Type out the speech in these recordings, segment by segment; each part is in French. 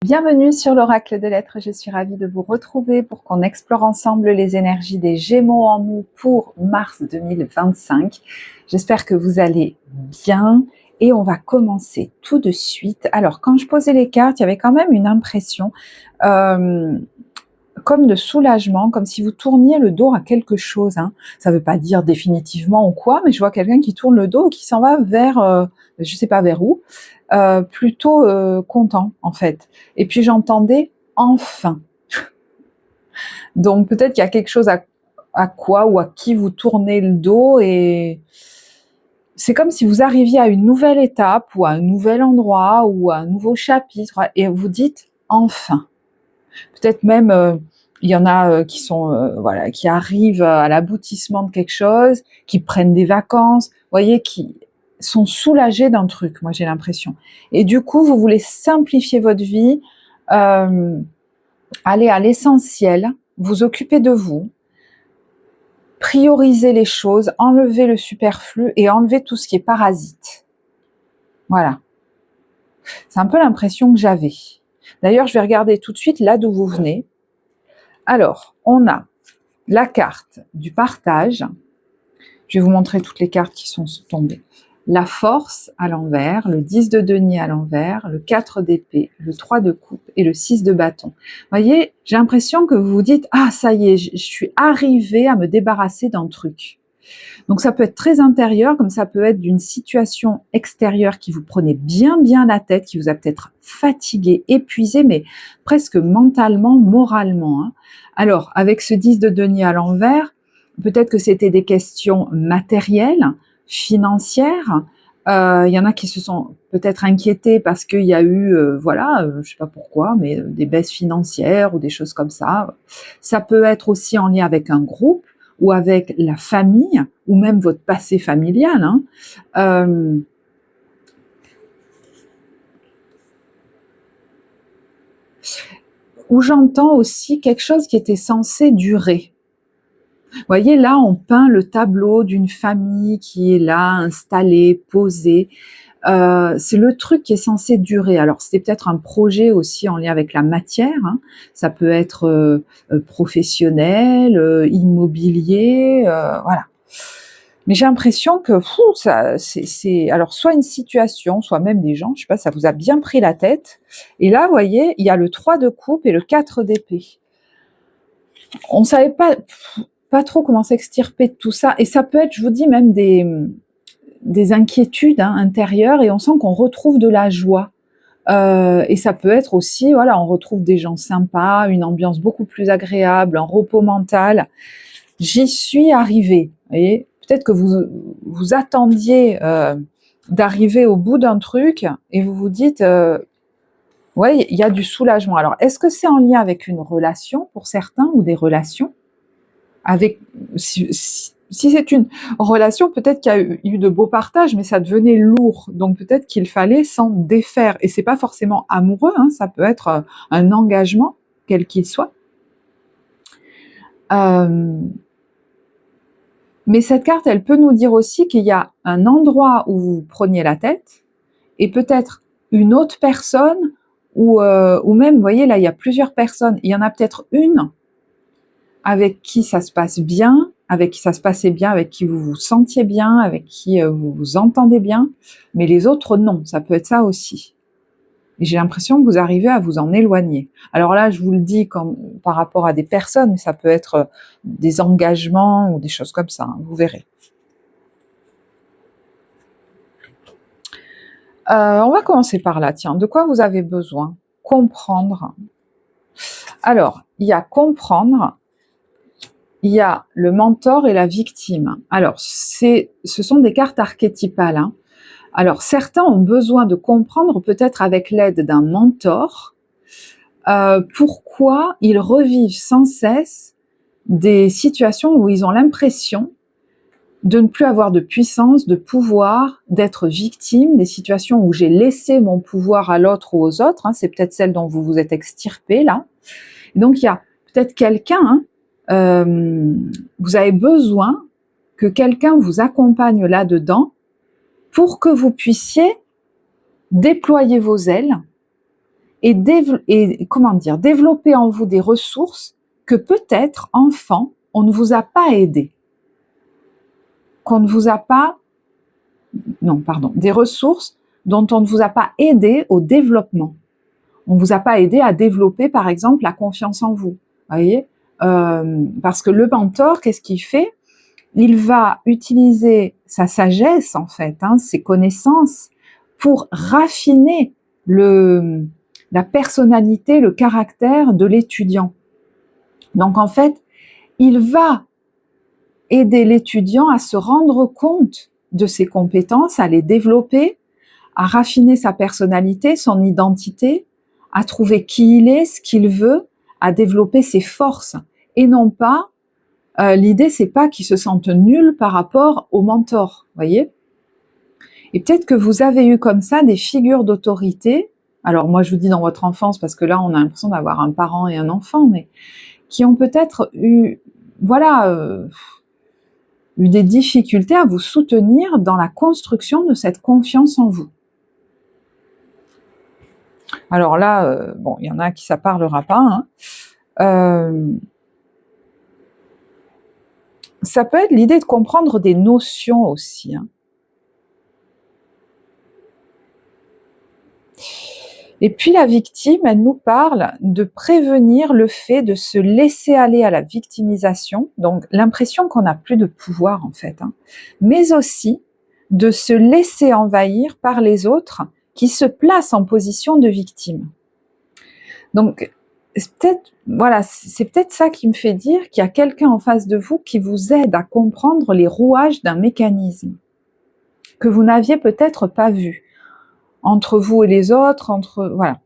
Bienvenue sur l'Oracle de l'Être, je suis ravie de vous retrouver pour qu'on explore ensemble les énergies des Gémeaux en nous pour mars 2025. J'espère que vous allez bien et on va commencer tout de suite. Alors quand je posais les cartes, il y avait quand même une impression comme de soulagement, comme si vous tourniez le dos à quelque chose. Ça ne veut pas dire définitivement ou quoi, mais je vois quelqu'un qui tourne le dos et qui s'en va vers, je ne sais pas vers où, plutôt content en fait. Et puis j'entendais enfin. Donc peut-être qu'il y a quelque chose à quoi ou à qui vous tournez le dos et c'est comme si vous arriviez à une nouvelle étape ou à un nouvel endroit ou à un nouveau chapitre et vous dites enfin. Peut-être même il y en a qui sont voilà, qui arrivent à l'aboutissement de quelque chose, qui prennent des vacances, vous voyez, qui sont soulagés d'un truc, moi j'ai l'impression. Et du coup, vous voulez simplifier votre vie, aller à l'essentiel, vous occuper de vous, prioriser les choses, enlever le superflu et enlever tout ce qui est parasite. Voilà. C'est un peu l'impression que j'avais. D'ailleurs, je vais regarder tout de suite là d'où vous venez. Alors, on a la carte du partage. Je vais vous montrer toutes les cartes qui sont tombées. La force à l'envers, le 10 de denier à l'envers, le 4 d'épée, le 3 de coupe et le 6 de bâton. Vous voyez, j'ai l'impression que vous vous dites « Ah, ça y est, je suis arrivée à me débarrasser d'un truc ». Donc ça peut être très intérieur, comme ça peut être d'une situation extérieure qui vous prenait bien la tête, qui vous a peut-être fatigué, épuisé, mais presque mentalement, moralement. Alors, avec ce 10 de denier à l'envers, peut-être que c'était des questions matérielles, financières. Il y en a qui se sont peut-être inquiétés parce qu'il y a eu, je sais pas pourquoi, mais des baisses financières ou des choses comme ça. Ça peut être aussi en lien avec un groupe ou avec la famille, ou même votre passé familial. Où j'entends aussi quelque chose qui était censé durer. Vous voyez, là, on peint le tableau d'une famille qui est là, installée, posée. C'est le truc qui est censé durer. Alors, c'était peut-être un projet aussi en lien avec la matière. Ça peut être professionnel, immobilier, voilà. Mais j'ai l'impression que c'est alors soit une situation, soit même des gens, je sais pas, ça vous a bien pris la tête. Et là, vous voyez, il y a le 3 de coupe et le 4 d'épée. On savait pas trop comment s'extirper de tout ça. Et ça peut être, je vous dis, même des inquiétudes intérieures et on sent qu'on retrouve de la joie. Et ça peut être aussi, voilà, on retrouve des gens sympas, une ambiance beaucoup plus agréable, un repos mental. J'y suis arrivée, vous voyez. Peut-être que vous attendiez d'arriver au bout d'un truc et vous vous dites, ouais, il y a du soulagement. Alors, est-ce que c'est en lien avec une relation pour certains ou des relations avec, si c'est une relation, peut-être qu'il y a eu de beaux partages, mais ça devenait lourd. Donc peut-être qu'il fallait s'en défaire. Et c'est pas forcément amoureux, ça peut être un engagement, quel qu'il soit. Mais cette carte, elle peut nous dire aussi qu'il y a un endroit où vous preniez la tête et peut-être une autre personne ou même, vous voyez, là, il y a plusieurs personnes. Il y en a peut-être une avec qui ça se passe bien, avec qui ça se passait bien, avec qui vous vous sentiez bien, avec qui vous vous entendez bien, mais les autres, non. Ça peut être ça aussi. Et j'ai l'impression que vous arrivez à vous en éloigner. Alors là, je vous le dis par rapport à des personnes, mais ça peut être des engagements ou des choses comme ça, vous verrez. On va commencer par là, tiens. De quoi vous avez besoin? Comprendre. Alors, il y a comprendre, il y a le mentor et la victime. Alors, ce sont des cartes archétypales. Alors, certains ont besoin de comprendre, peut-être avec l'aide d'un mentor, pourquoi ils revivent sans cesse des situations où ils ont l'impression de ne plus avoir de puissance, de pouvoir, d'être victime, des situations où j'ai laissé mon pouvoir à l'autre ou aux autres, c'est peut-être celle dont vous vous êtes extirpé là. Et donc il y a peut-être quelqu'un, vous avez besoin que quelqu'un vous accompagne là-dedans pour que vous puissiez déployer vos ailes et développer en vous des ressources que peut-être, enfant, on ne vous a pas aidé. Des ressources dont on ne vous a pas aidé au développement. On ne vous a pas aidé à développer, par exemple, la confiance en vous. Voyez, parce que le mentor, qu'est-ce qu'il fait? Il va utiliser sa sagesse, en fait, ses connaissances, pour raffiner la personnalité, le caractère de l'étudiant. Donc, en fait, il va aider l'étudiant à se rendre compte de ses compétences, à les développer, à raffiner sa personnalité, son identité, à trouver qui il est, ce qu'il veut, à développer ses forces. Et non pas, l'idée c'est pas qu'il se sente nul par rapport au mentor, voyez. Et peut-être que vous avez eu comme ça des figures d'autorité, alors moi je vous dis dans votre enfance, parce que là on a l'impression d'avoir un parent et un enfant, mais qui ont peut-être eu, eu des difficultés à vous soutenir dans la construction de cette confiance en vous. Alors là, il y en a à qui ça parlera pas. Ça peut être l'idée de comprendre des notions aussi. Et puis la victime, elle nous parle de prévenir le fait de se laisser aller à la victimisation, donc l'impression qu'on n'a plus de pouvoir en fait, mais aussi de se laisser envahir par les autres qui se placent en position de victime. Donc c'est peut-être ça qui me fait dire qu'il y a quelqu'un en face de vous qui vous aide à comprendre les rouages d'un mécanisme que vous n'aviez peut-être pas vu entre vous et les autres, voilà.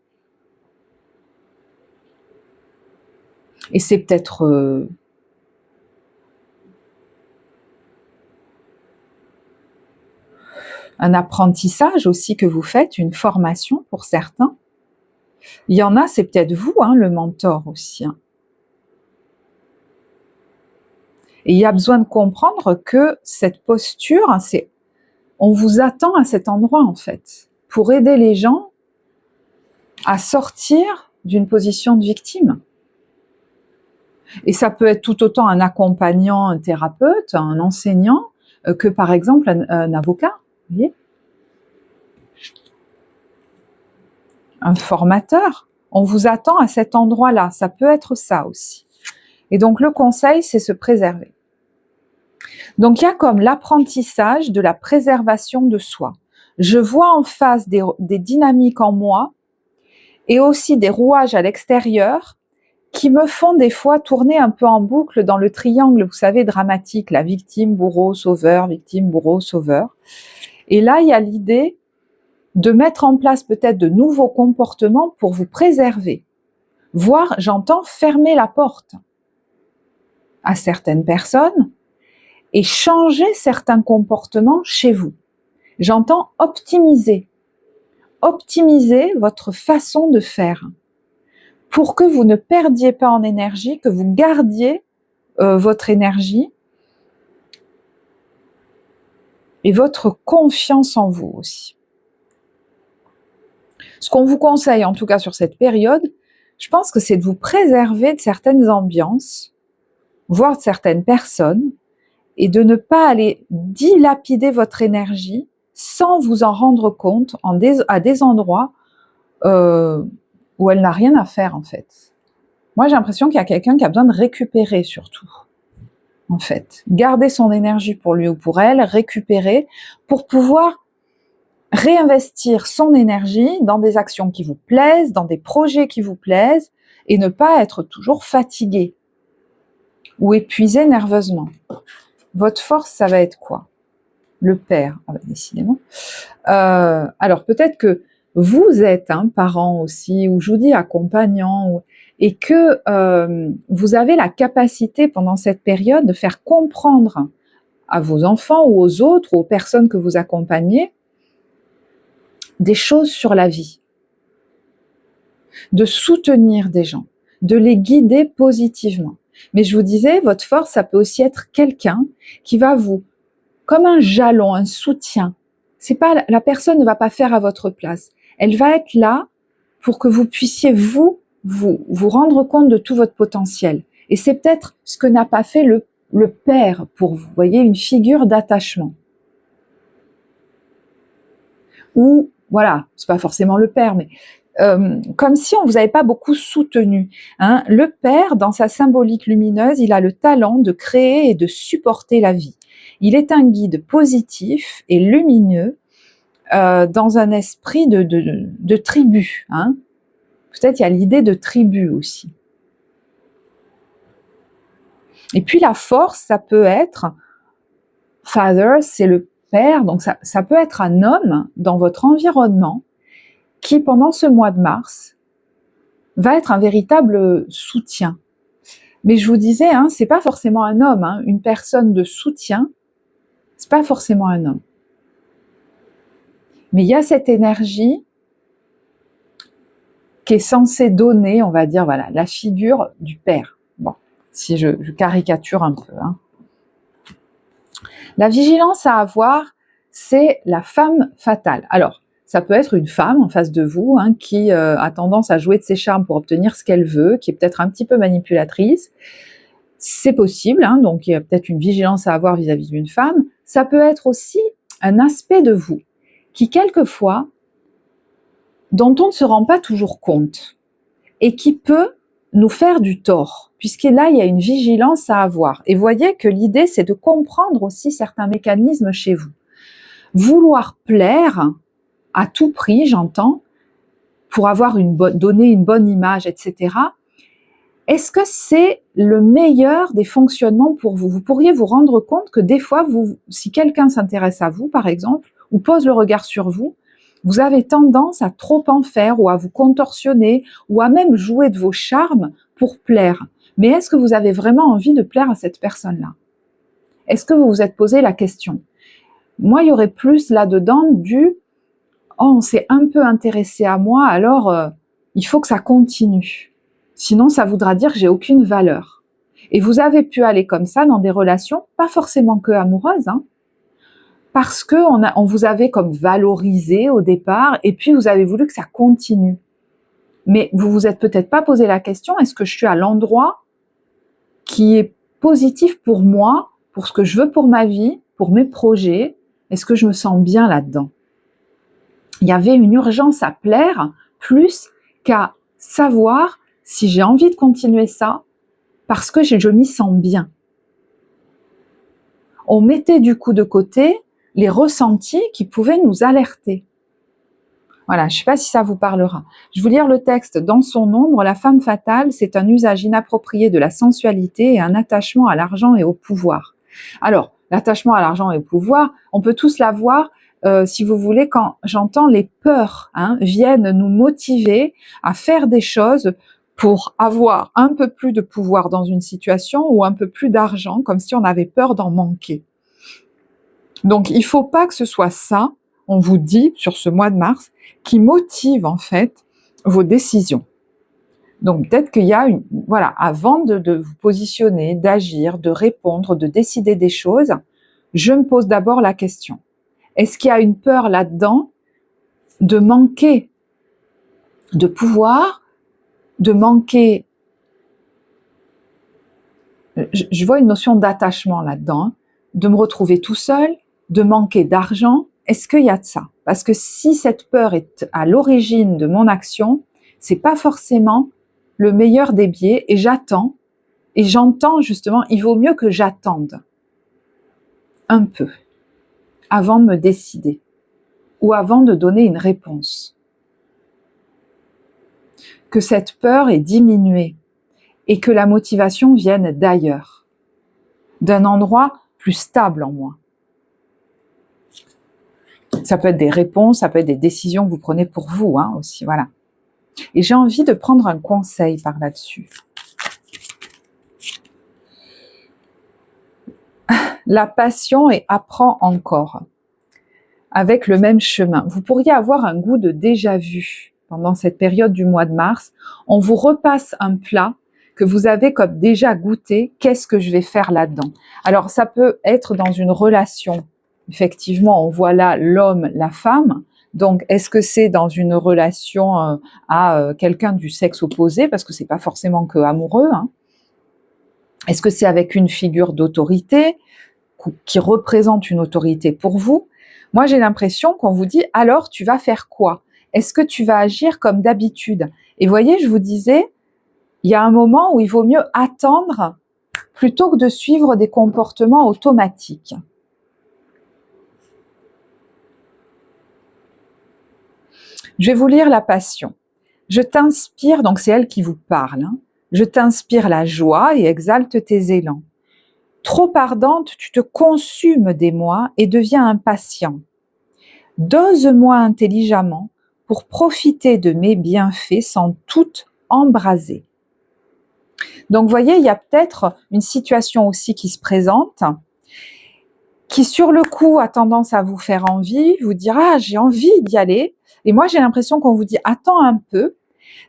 Et c'est peut-être un apprentissage aussi que vous faites, une formation pour certains. Il y en a, c'est peut-être vous, le mentor aussi. Et il y a besoin de comprendre que cette posture, on vous attend à cet endroit en fait, pour aider les gens à sortir d'une position de victime. Et ça peut être tout autant un accompagnant, un thérapeute, un enseignant, que par exemple un avocat, vous voyez, un formateur. On vous attend à cet endroit-là, ça peut être ça aussi. Et donc le conseil, c'est se préserver. Donc il y a comme l'apprentissage de la préservation de soi. Je vois en face des dynamiques en moi et aussi des rouages à l'extérieur qui me font des fois tourner un peu en boucle dans le triangle, vous savez, dramatique, la victime, bourreau, sauveur, victime, bourreau, sauveur. Et là, il y a l'idée de mettre en place peut-être de nouveaux comportements pour vous préserver. Voire, j'entends, fermer la porte à certaines personnes et changer certains comportements chez vous. J'entends optimiser votre façon de faire pour que vous ne perdiez pas en énergie, que vous gardiez votre énergie et votre confiance en vous aussi. Ce qu'on vous conseille, en tout cas sur cette période, je pense que c'est de vous préserver de certaines ambiances, voire de certaines personnes, et de ne pas aller dilapider votre énergie sans vous en rendre compte à des endroits où elle n'a rien à faire en fait. Moi j'ai l'impression qu'il y a quelqu'un qui a besoin de récupérer surtout, en fait. Garder son énergie pour lui ou pour elle, récupérer, pour pouvoir réinvestir son énergie dans des actions qui vous plaisent, dans des projets qui vous plaisent, et ne pas être toujours fatigué ou épuisé nerveusement. Votre force, ça va être quoi? Le père, décidément. Alors peut-être que vous êtes parent aussi, ou je vous dis accompagnant, et que vous avez la capacité pendant cette période de faire comprendre à vos enfants ou aux autres, ou aux personnes que vous accompagnez, des choses sur la vie, de soutenir des gens, de les guider positivement. Mais je vous disais, votre force, ça peut aussi être quelqu'un qui va vous, comme un jalon, un soutien. C'est pas, la personne ne va pas faire à votre place. Elle va être là pour que vous puissiez vous rendre compte de tout votre potentiel. Et c'est peut-être ce que n'a pas fait le père pour vous. Vous voyez, une figure d'attachement. Ou, voilà, c'est pas forcément le père, mais comme si on vous avait pas beaucoup soutenu. Hein. Le père, dans sa symbolique lumineuse, il a le talent de créer et de supporter la vie. Il est un guide positif et lumineux dans un esprit de tribu. Hein. Peut-être il y a l'idée de tribu aussi. Et puis la force, ça peut être, father, c'est le père, donc ça peut être un homme dans votre environnement qui, pendant ce mois de mars, va être un véritable soutien. Mais je vous disais, hein, c'est pas forcément un homme, hein, une personne de soutien, c'est pas forcément un homme. Mais il y a cette énergie qui est censée donner, on va dire, voilà, la figure du père. Bon, si je caricature un peu. Hein. La vigilance à avoir, c'est la femme fatale. Alors, ça peut être une femme en face de vous hein, qui a tendance à jouer de ses charmes pour obtenir ce qu'elle veut, qui est peut-être un petit peu manipulatrice. C'est possible, hein, donc il y a peut-être une vigilance à avoir vis-à-vis d'une femme. Ça peut être aussi un aspect de vous qui, quelquefois, dont on ne se rend pas toujours compte et qui peut nous faire du tort, puisque là, il y a une vigilance à avoir. Et voyez que l'idée, c'est de comprendre aussi certains mécanismes chez vous. Vouloir plaire à tout prix, j'entends, pour avoir donner une bonne image, etc. Est-ce que c'est le meilleur des fonctionnements pour vous? Vous pourriez vous rendre compte que des fois, si quelqu'un s'intéresse à vous, par exemple, ou pose le regard sur vous, vous avez tendance à trop en faire ou à vous contorsionner ou à même jouer de vos charmes pour plaire. Mais est-ce que vous avez vraiment envie de plaire à cette personne-là? Est-ce que vous vous êtes posé la question? Moi, il y aurait plus là-dedans du « Oh, on s'est un peu intéressé à moi, alors il faut que ça continue. Sinon, ça voudra dire que j'ai aucune valeur. » Et vous avez pu aller comme ça dans des relations, pas forcément que amoureuses, hein, parce que on vous avait comme valorisé au départ, et puis vous avez voulu que ça continue. Mais vous vous êtes peut-être pas posé la question, est-ce que je suis à l'endroit qui est positif pour moi, pour ce que je veux pour ma vie, pour mes projets? Est-ce que je me sens bien là-dedans? Il y avait une urgence à plaire, plus qu'à savoir si j'ai envie de continuer ça, parce que je m'y sens bien. On mettait du coup de côté les ressentis qui pouvaient nous alerter. Voilà, je ne sais pas si ça vous parlera. Je vais vous lire le texte. Dans son ombre, la femme fatale, c'est un usage inapproprié de la sensualité et un attachement à l'argent et au pouvoir. Alors, l'attachement à l'argent et au pouvoir, on peut tous l'avoir, si vous voulez, quand j'entends les peurs viennent nous motiver à faire des choses pour avoir un peu plus de pouvoir dans une situation ou un peu plus d'argent, comme si on avait peur d'en manquer. Donc, il ne faut pas que ce soit ça, on vous dit, sur ce mois de mars, qui motive en fait vos décisions. Donc, peut-être qu'il y a voilà, avant de vous positionner, d'agir, de répondre, de décider des choses, je me pose d'abord la question. Est-ce qu'il y a une peur là-dedans de manquer de pouvoir, de manquer... Je vois une notion d'attachement là-dedans, hein, de me retrouver tout seul, de manquer d'argent. Est-ce qu'il y a de ça? Parce que si cette peur est à l'origine de mon action, c'est pas forcément le meilleur des biais, et j'attends, et j'entends justement, il vaut mieux que j'attende un peu avant de me décider ou avant de donner une réponse. Que cette peur est diminuée et que la motivation vienne d'ailleurs, d'un endroit plus stable en moi. Ça peut être des réponses, ça peut être des décisions que vous prenez pour vous aussi, voilà. Et j'ai envie de prendre un conseil par là-dessus. La passion et apprend encore, avec le même chemin. Vous pourriez avoir un goût de déjà-vu pendant cette période du mois de mars. On vous repasse un plat que vous avez comme déjà goûté. Qu'est-ce que je vais faire là-dedans? Alors, ça peut être dans une relation. Effectivement, on voit là l'homme, la femme. Donc, est-ce que c'est dans une relation à quelqu'un du sexe opposé, parce que c'est pas forcément que amoureux, hein. Est-ce que c'est avec une figure d'autorité qui représente une autorité pour vous? Moi, j'ai l'impression qu'on vous dit, alors tu vas faire quoi? Est-ce que tu vas agir comme d'habitude? Et voyez, je vous disais, il y a un moment où il vaut mieux attendre plutôt que de suivre des comportements automatiques. Je vais vous lire la Passion. Je t'inspire, donc c'est elle qui vous parle, hein. Je t'inspire la joie et exalte tes élans. Trop ardente, tu te consumes d'émoi et deviens impatient. Dose-moi intelligemment pour profiter de mes bienfaits sans tout embraser. Donc, vous voyez, il y a peut-être une situation aussi qui se présente, qui sur le coup a tendance à vous faire envie, vous dire « Ah, j'ai envie d'y aller ». Et moi, j'ai l'impression qu'on vous dit « Attends un peu ».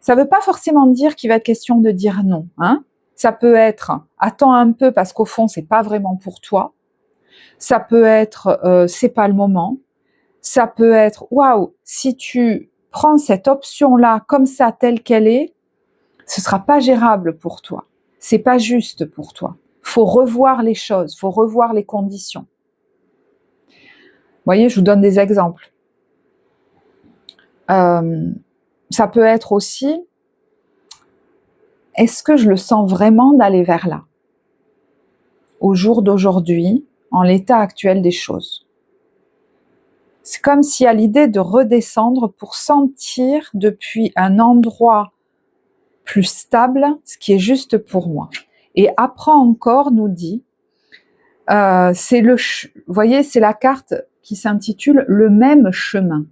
Ça ne veut pas forcément dire qu'il va être question de dire non, hein. Ça peut être « Attends un peu parce qu'au fond, c'est pas vraiment pour toi ». Ça peut être « C'est pas le moment ». Ça peut être « Waouh, si tu prends cette option-là comme ça, telle qu'elle est, ce sera pas gérable pour toi. C'est pas juste pour toi. Faut revoir les choses, faut revoir les conditions. » Vous voyez, je vous donne des exemples. Ça peut être aussi, est-ce que je le sens vraiment d'aller vers là, au jour d'aujourd'hui, en l'état actuel des choses? C'est comme si à l'idée de redescendre pour sentir depuis un endroit plus stable ce qui est juste pour moi. Et Apprends encore nous dit, vous voyez, c'est la carte qui s'intitule « Le même chemin ».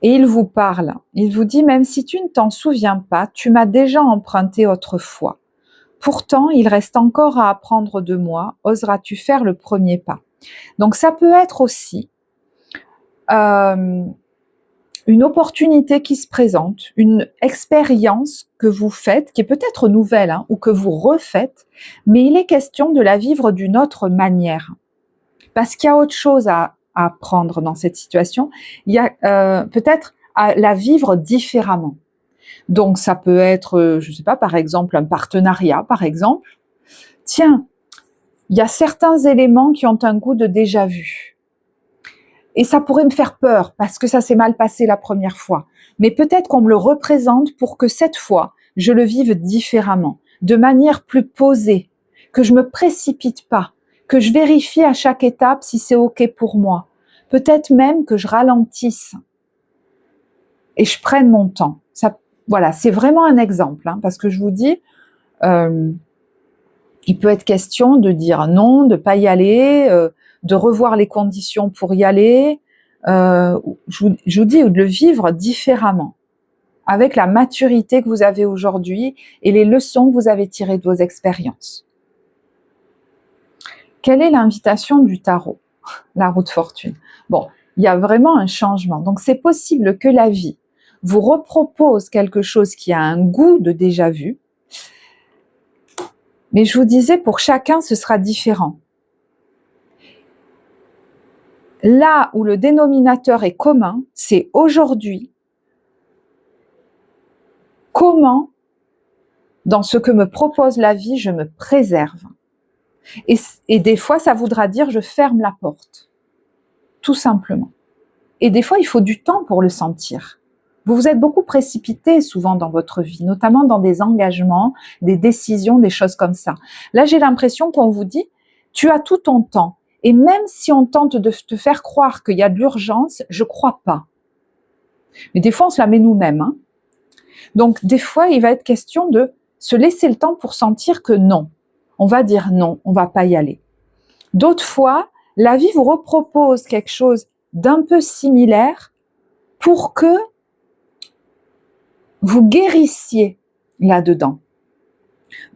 Et il vous parle, il vous dit « Même si tu ne t'en souviens pas, tu m'as déjà emprunté autrefois. Pourtant, il reste encore à apprendre de moi. Oseras-tu faire le premier pas ?» Donc ça peut être aussi une opportunité qui se présente, une expérience que vous faites, qui est peut-être nouvelle, hein, ou que vous refaites, mais il est question de la vivre d'une autre manière. Parce qu'il y a autre chose à apprendre dans cette situation. Il y a peut-être à la vivre différemment. Donc ça peut être, je ne sais pas, par exemple, un partenariat, par exemple. Tiens, il y a certains éléments qui ont un goût de déjà-vu. Et ça pourrait me faire peur parce que ça s'est mal passé la première fois. Mais peut-être qu'on me le représente pour que cette fois, je le vive différemment, de manière plus posée, que je me précipite pas, que je vérifie à chaque étape si c'est OK pour moi. Peut-être même que je ralentisse et je prenne mon temps. Ça, voilà, c'est vraiment un exemple, hein, parce que je vous dis, il peut être question de dire non, de pas y aller, de revoir les conditions pour y aller, je vous dis, ou de le vivre différemment, avec la maturité que vous avez aujourd'hui et les leçons que vous avez tirées de vos expériences. Quelle est l'invitation du tarot? La roue de fortune. Bon, il y a vraiment un changement. Donc c'est possible que la vie vous repropose quelque chose qui a un goût de déjà vu, mais je vous disais, pour chacun, ce sera différent. Là où le dénominateur est commun, c'est aujourd'hui, comment, dans ce que me propose la vie, je me préserve. Et des fois, ça voudra dire je ferme la porte, tout simplement. Et des fois, il faut du temps pour le sentir. Vous vous êtes beaucoup précipité souvent dans votre vie, notamment dans des engagements, des décisions, des choses comme ça. Là, j'ai l'impression qu'on vous dit, tu as tout ton temps. Et même si on tente de te faire croire qu'il y a de l'urgence, je crois pas. Mais des fois, on se la met nous-mêmes, hein. Donc, des fois, il va être question de se laisser le temps pour sentir que non. On va dire non, on va pas y aller. D'autres fois, la vie vous repropose quelque chose d'un peu similaire pour que vous guérissiez là-dedans.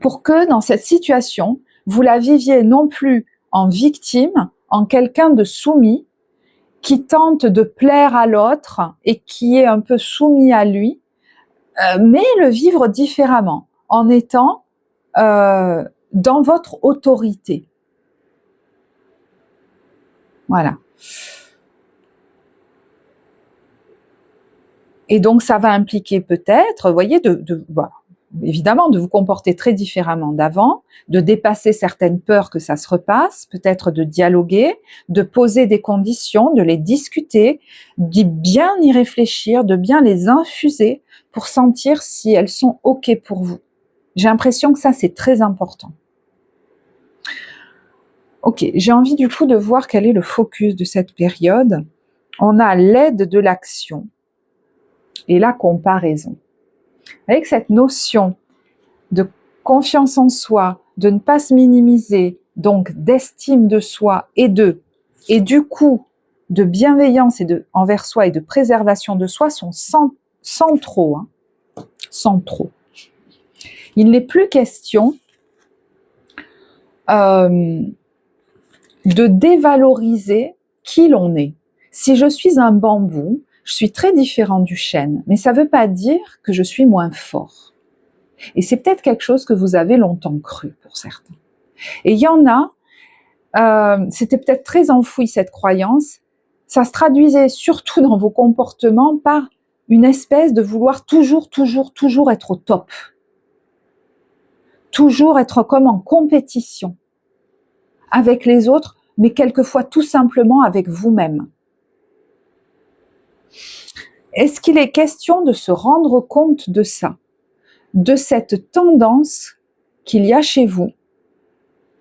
Pour que dans cette situation, vous la viviez non plus en victime, en quelqu'un de soumis, qui tente de plaire à l'autre et qui est un peu soumis à lui, mais le vivre différemment, en étant dans votre autorité. Voilà. Et donc, ça va impliquer peut-être, vous voyez, voilà, évidemment, de vous comporter très différemment d'avant, de dépasser certaines peurs que ça se repasse, peut-être de dialoguer, de poser des conditions, de les discuter, de bien y réfléchir, de bien les infuser pour sentir si elles sont OK pour vous. J'ai l'impression que ça, c'est très important. Ok, j'ai envie du coup de voir quel est le focus de cette période. On a l'aide de l'action et la comparaison. Avec cette notion de confiance en soi, de ne pas se minimiser, donc d'estime de soi et du coup de bienveillance envers soi et de préservation de soi sont sans trop. Sans trop. Il n'est plus question de dévaloriser qui l'on est. Si je suis un bambou, je suis très différent du chêne, mais ça ne veut pas dire que je suis moins fort. Et c'est peut-être quelque chose que vous avez longtemps cru pour certains. Et il y en a, c'était peut-être très enfoui cette croyance, ça se traduisait surtout dans vos comportements par une espèce de vouloir toujours être au top. Toujours être comme en compétition avec les autres, mais quelquefois tout simplement avec vous-même. Est-ce qu'il est question de se rendre compte de ça, de cette tendance qu'il y a chez vous,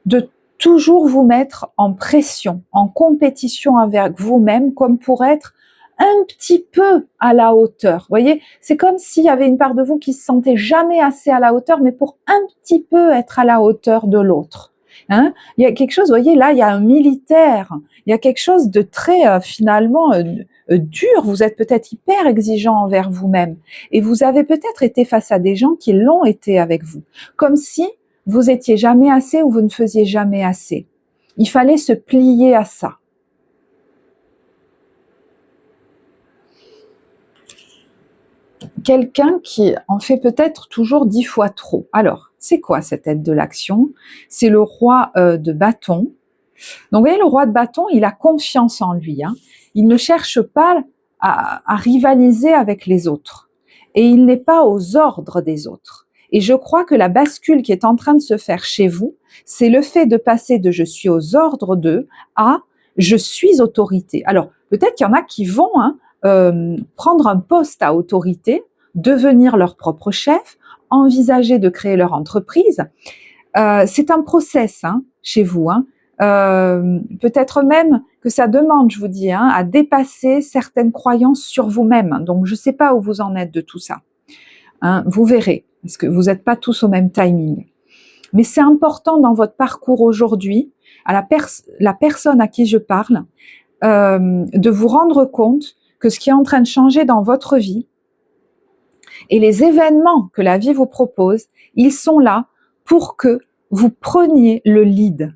de toujours vous mettre en pression, en compétition avec vous-même, comme pour être un petit peu à la hauteur. Vous voyez, c'est comme s'il y avait une part de vous qui se sentait jamais assez à la hauteur, mais pour un petit peu être à la hauteur de l'autre. Hein, il y a quelque chose, vous voyez, là, il y a un militaire, il y a quelque chose de très, finalement, dur. Vous êtes peut-être hyper exigeant envers vous-même. Et vous avez peut-être été face à des gens qui l'ont été avec vous. Comme si vous étiez jamais assez ou vous ne faisiez jamais assez. Il fallait se plier à ça. Quelqu'un qui en fait peut-être toujours 10 fois trop. Alors, c'est quoi cette aide de l'action? C'est le roi de bâton. Donc, vous voyez, le roi de bâton, il a confiance en lui. Hein. Il ne cherche pas à rivaliser avec les autres. Et il n'est pas aux ordres des autres. Et je crois que la bascule qui est en train de se faire chez vous, c'est le fait de passer de je suis aux ordres d'eux à je suis autorité. Alors, peut-être qu'il y en a qui vont prendre un poste à autorité, devenir leur propre chef, envisager de créer leur entreprise. C'est un process chez vous. Peut-être même que ça demande, je vous dis, à dépasser certaines croyances sur vous-même. Donc, je ne sais pas où vous en êtes de tout ça. Vous verrez, parce que vous n'êtes pas tous au même timing. Mais c'est important dans votre parcours aujourd'hui, à la personne à qui je parle, de vous rendre compte que ce qui est en train de changer dans votre vie et les événements que la vie vous propose, ils sont là pour que vous preniez le lead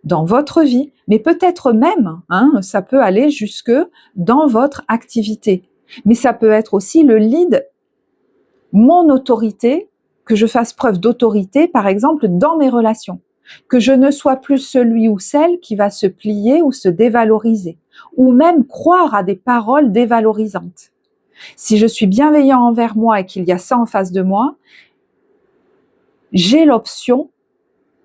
dans votre vie, mais peut-être même, ça peut aller jusque dans votre activité. Mais ça peut être aussi le lead, mon autorité, que je fasse preuve d'autorité, par exemple, dans mes relations. Que je ne sois plus celui ou celle qui va se plier ou se dévaloriser, ou même croire à des paroles dévalorisantes. Si je suis bienveillant envers moi et qu'il y a ça en face de moi, j'ai l'option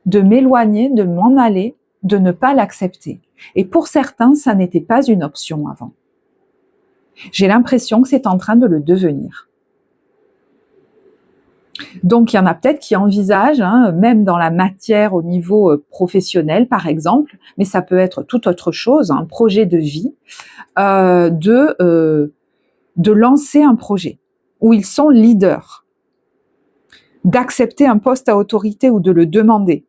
de m'éloigner, de m'en aller, de ne pas l'accepter. Et pour certains, ça n'était pas une option avant. J'ai l'impression que c'est en train de le devenir. Donc, il y en a peut-être qui envisagent, même dans la matière au niveau professionnel, par exemple, mais ça peut être toute autre chose, un projet de vie, de lancer un projet où ils sont leaders, d'accepter un poste à autorité ou de le demander,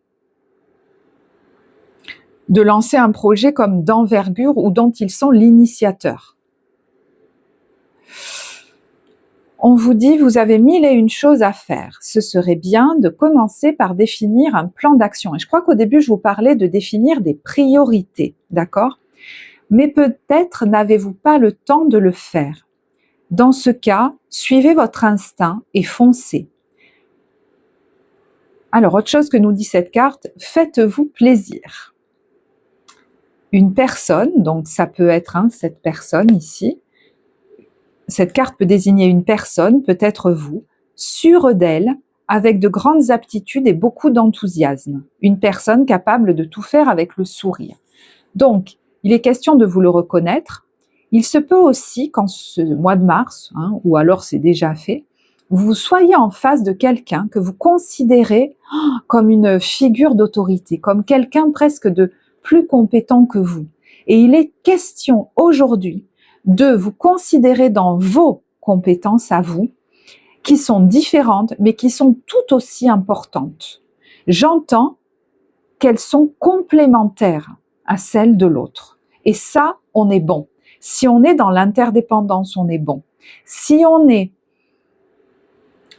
de lancer un projet comme d'envergure ou dont ils sont l'initiateur. On vous dit, vous avez 1001 choses à faire. Ce serait bien de commencer par définir un plan d'action. Et je crois qu'au début, je vous parlais de définir des priorités, d'accord? Mais peut-être n'avez-vous pas le temps de le faire. Dans ce cas, suivez votre instinct et foncez. Alors, autre chose que nous dit cette carte, faites-vous plaisir. Une personne, donc ça peut être cette personne ici, cette carte peut désigner une personne, peut-être vous, sûre d'elle, avec de grandes aptitudes et beaucoup d'enthousiasme. Une personne capable de tout faire avec le sourire. Donc, il est question de vous le reconnaître. Il se peut aussi qu'en ce mois de mars, ou alors c'est déjà fait, vous soyez en face de quelqu'un que vous considérez comme une figure d'autorité, comme quelqu'un presque de plus compétent que vous. Et il est question aujourd'hui de vous considérer dans vos compétences à vous, qui sont différentes, mais qui sont tout aussi importantes. J'entends qu'elles sont complémentaires à celles de l'autre. Et ça, on est bon. Si on est dans l'interdépendance, on est bon. Si on est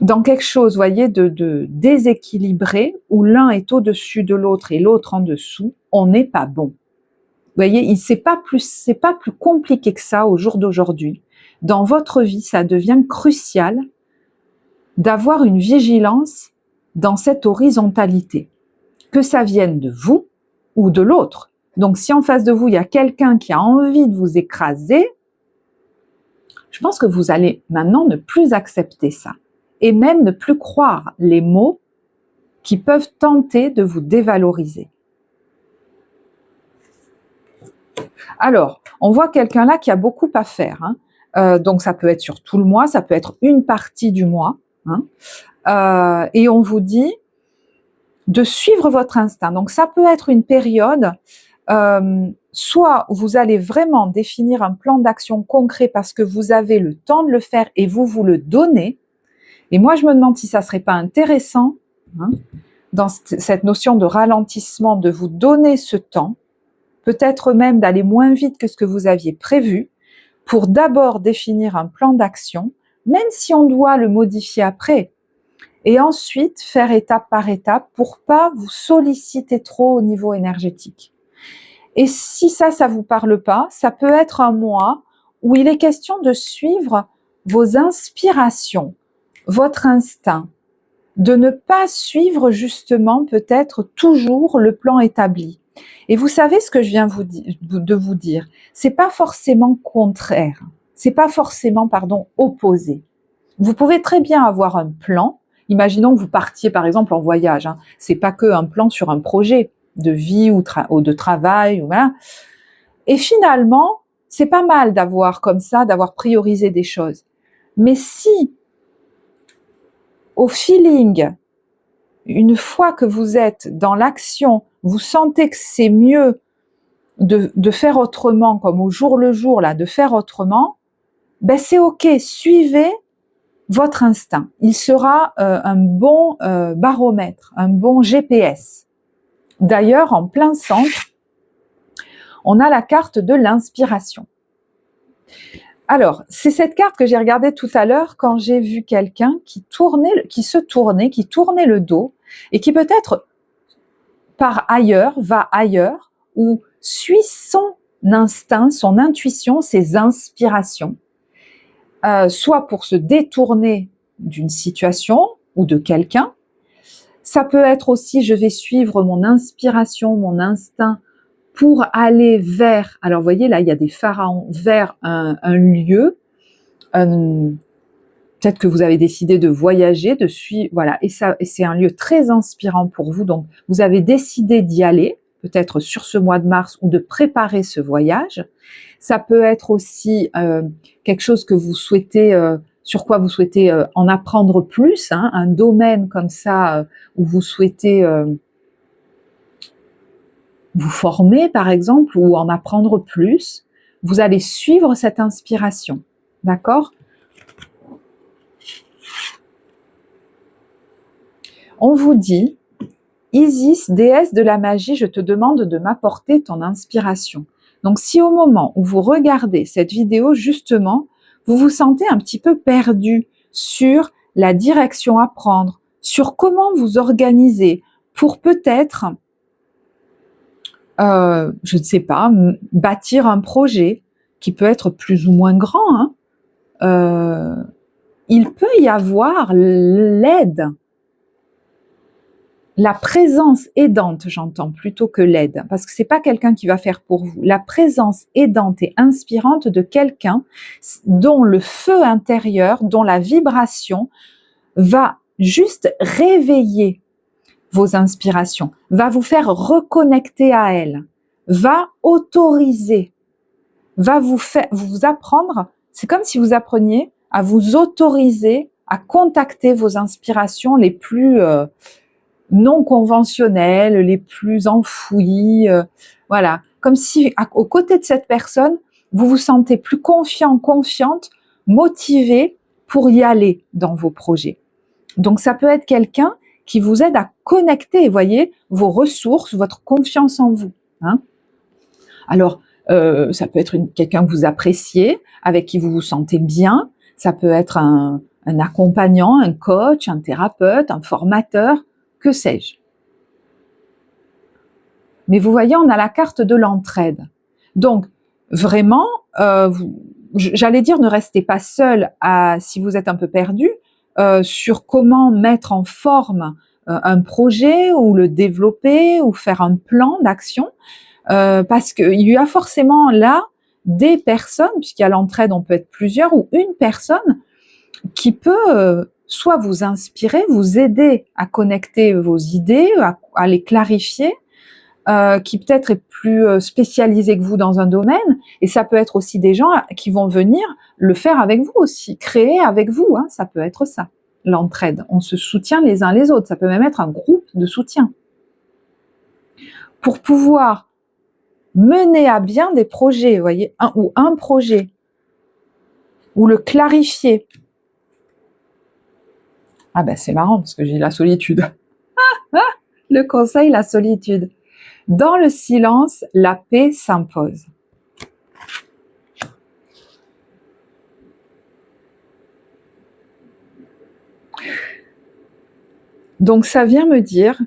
dans quelque chose, voyez, de déséquilibré, où l'un est au-dessus de l'autre et l'autre en dessous, on n'est pas bon. Vous voyez, c'est pas plus compliqué que ça au jour d'aujourd'hui. Dans votre vie, ça devient crucial d'avoir une vigilance dans cette horizontalité, que ça vienne de vous ou de l'autre. Donc, si en face de vous, il y a quelqu'un qui a envie de vous écraser, je pense que vous allez maintenant ne plus accepter ça et même ne plus croire les mots qui peuvent tenter de vous dévaloriser. Alors, on voit quelqu'un là qui a beaucoup à faire. Donc, ça peut être sur tout le mois, ça peut être une partie du mois. Et on vous dit de suivre votre instinct. Donc, ça peut être une période, soit vous allez vraiment définir un plan d'action concret parce que vous avez le temps de le faire et vous le donnez. Et moi, je me demande si ça serait pas intéressant, dans cette notion de ralentissement, de vous donner ce temps, peut-être même d'aller moins vite que ce que vous aviez prévu, pour d'abord définir un plan d'action, même si on doit le modifier après, et ensuite faire étape par étape pour pas vous solliciter trop au niveau énergétique. Et si ça vous parle pas, ça peut être un mois où il est question de suivre vos inspirations, votre instinct, de ne pas suivre justement peut-être toujours le plan établi. Et vous savez ce que je viens de vous dire, c'est pas forcément contraire, c'est pas forcément, opposé. Vous pouvez très bien avoir un plan. Imaginons que vous partiez par exemple en voyage. C'est pas que un plan sur un projet de vie ou de travail. Voilà. Et finalement, c'est pas mal d'avoir comme ça, d'avoir priorisé des choses. Mais si, au feeling, une fois que vous êtes dans l'action, vous sentez que c'est mieux de faire autrement, comme au jour le jour, là, de faire autrement, ben c'est ok, suivez votre instinct. Il sera un bon baromètre, un bon GPS. D'ailleurs, en plein centre, on a la carte de l'inspiration. Alors, c'est cette carte que j'ai regardée tout à l'heure quand j'ai vu quelqu'un qui tournait le dos et qui peut-être part ailleurs, va ailleurs ou suit son instinct, son intuition, ses inspirations, soit pour se détourner d'une situation ou de quelqu'un. Ça peut être aussi, je vais suivre mon inspiration, mon instinct pour aller vers, alors vous voyez là, il y a des pharaons, vers un lieu, peut-être que vous avez décidé de voyager, de suivre, voilà, et c'est un lieu très inspirant pour vous, donc vous avez décidé d'y aller, peut-être sur ce mois de mars, ou de préparer ce voyage. Ça peut être aussi quelque chose que vous souhaitez, sur quoi vous souhaitez en apprendre plus, un domaine comme ça où vous souhaitez vous former par exemple ou en apprendre plus. Vous allez suivre cette inspiration, d'accord ? On vous dit, Isis, déesse de la magie, je te demande de m'apporter ton inspiration. Donc si au moment où vous regardez cette vidéo, justement, vous vous sentez un petit peu perdu sur la direction à prendre, sur comment vous organiser pour peut-être, je ne sais pas, bâtir un projet qui peut être plus ou moins grand, il peut y avoir l'aide la présence aidante, j'entends, plutôt que l'aide, parce que c'est pas quelqu'un qui va faire pour vous. La présence aidante et inspirante de quelqu'un dont le feu intérieur, dont la vibration va juste réveiller vos inspirations, va vous faire reconnecter à elles, va autoriser, va vous apprendre, c'est comme si vous appreniez à vous autoriser à contacter vos inspirations les plus non conventionnelles, les plus enfouies, voilà. Comme si, aux côtés de cette personne, vous vous sentez plus confiant, confiante, motivé pour y aller dans vos projets. Donc, ça peut être quelqu'un qui vous aide à connecter, voyez, vos ressources, votre confiance en vous. Hein. Alors, ça peut être quelqu'un que vous appréciez, avec qui vous vous sentez bien. Ça peut être un accompagnant, un coach, un thérapeute, un formateur, que sais-je. Mais vous voyez, on a la carte de l'entraide. Donc, vraiment, j'allais dire, ne restez pas seul si vous êtes un peu perdu, sur comment mettre en forme un projet ou le développer ou faire un plan d'action, parce qu'il y a forcément là des personnes, puisqu'il y a l'entraide, on peut être plusieurs, ou une personne qui peut soit vous inspirer, vous aider à connecter vos idées, à les clarifier, qui peut-être est plus spécialisé que vous dans un domaine, et ça peut être aussi des gens qui vont venir le faire avec vous aussi, créer avec vous, hein, ça peut être ça, l'entraide. On se soutient les uns les autres, ça peut même être un groupe de soutien. Pour pouvoir mener à bien des projets, vous voyez, un projet, ou le clarifier. Ah ben c'est marrant, parce que j'ai la solitude. Le conseil, la solitude. Dans le silence, la paix s'impose. Donc ça vient me dire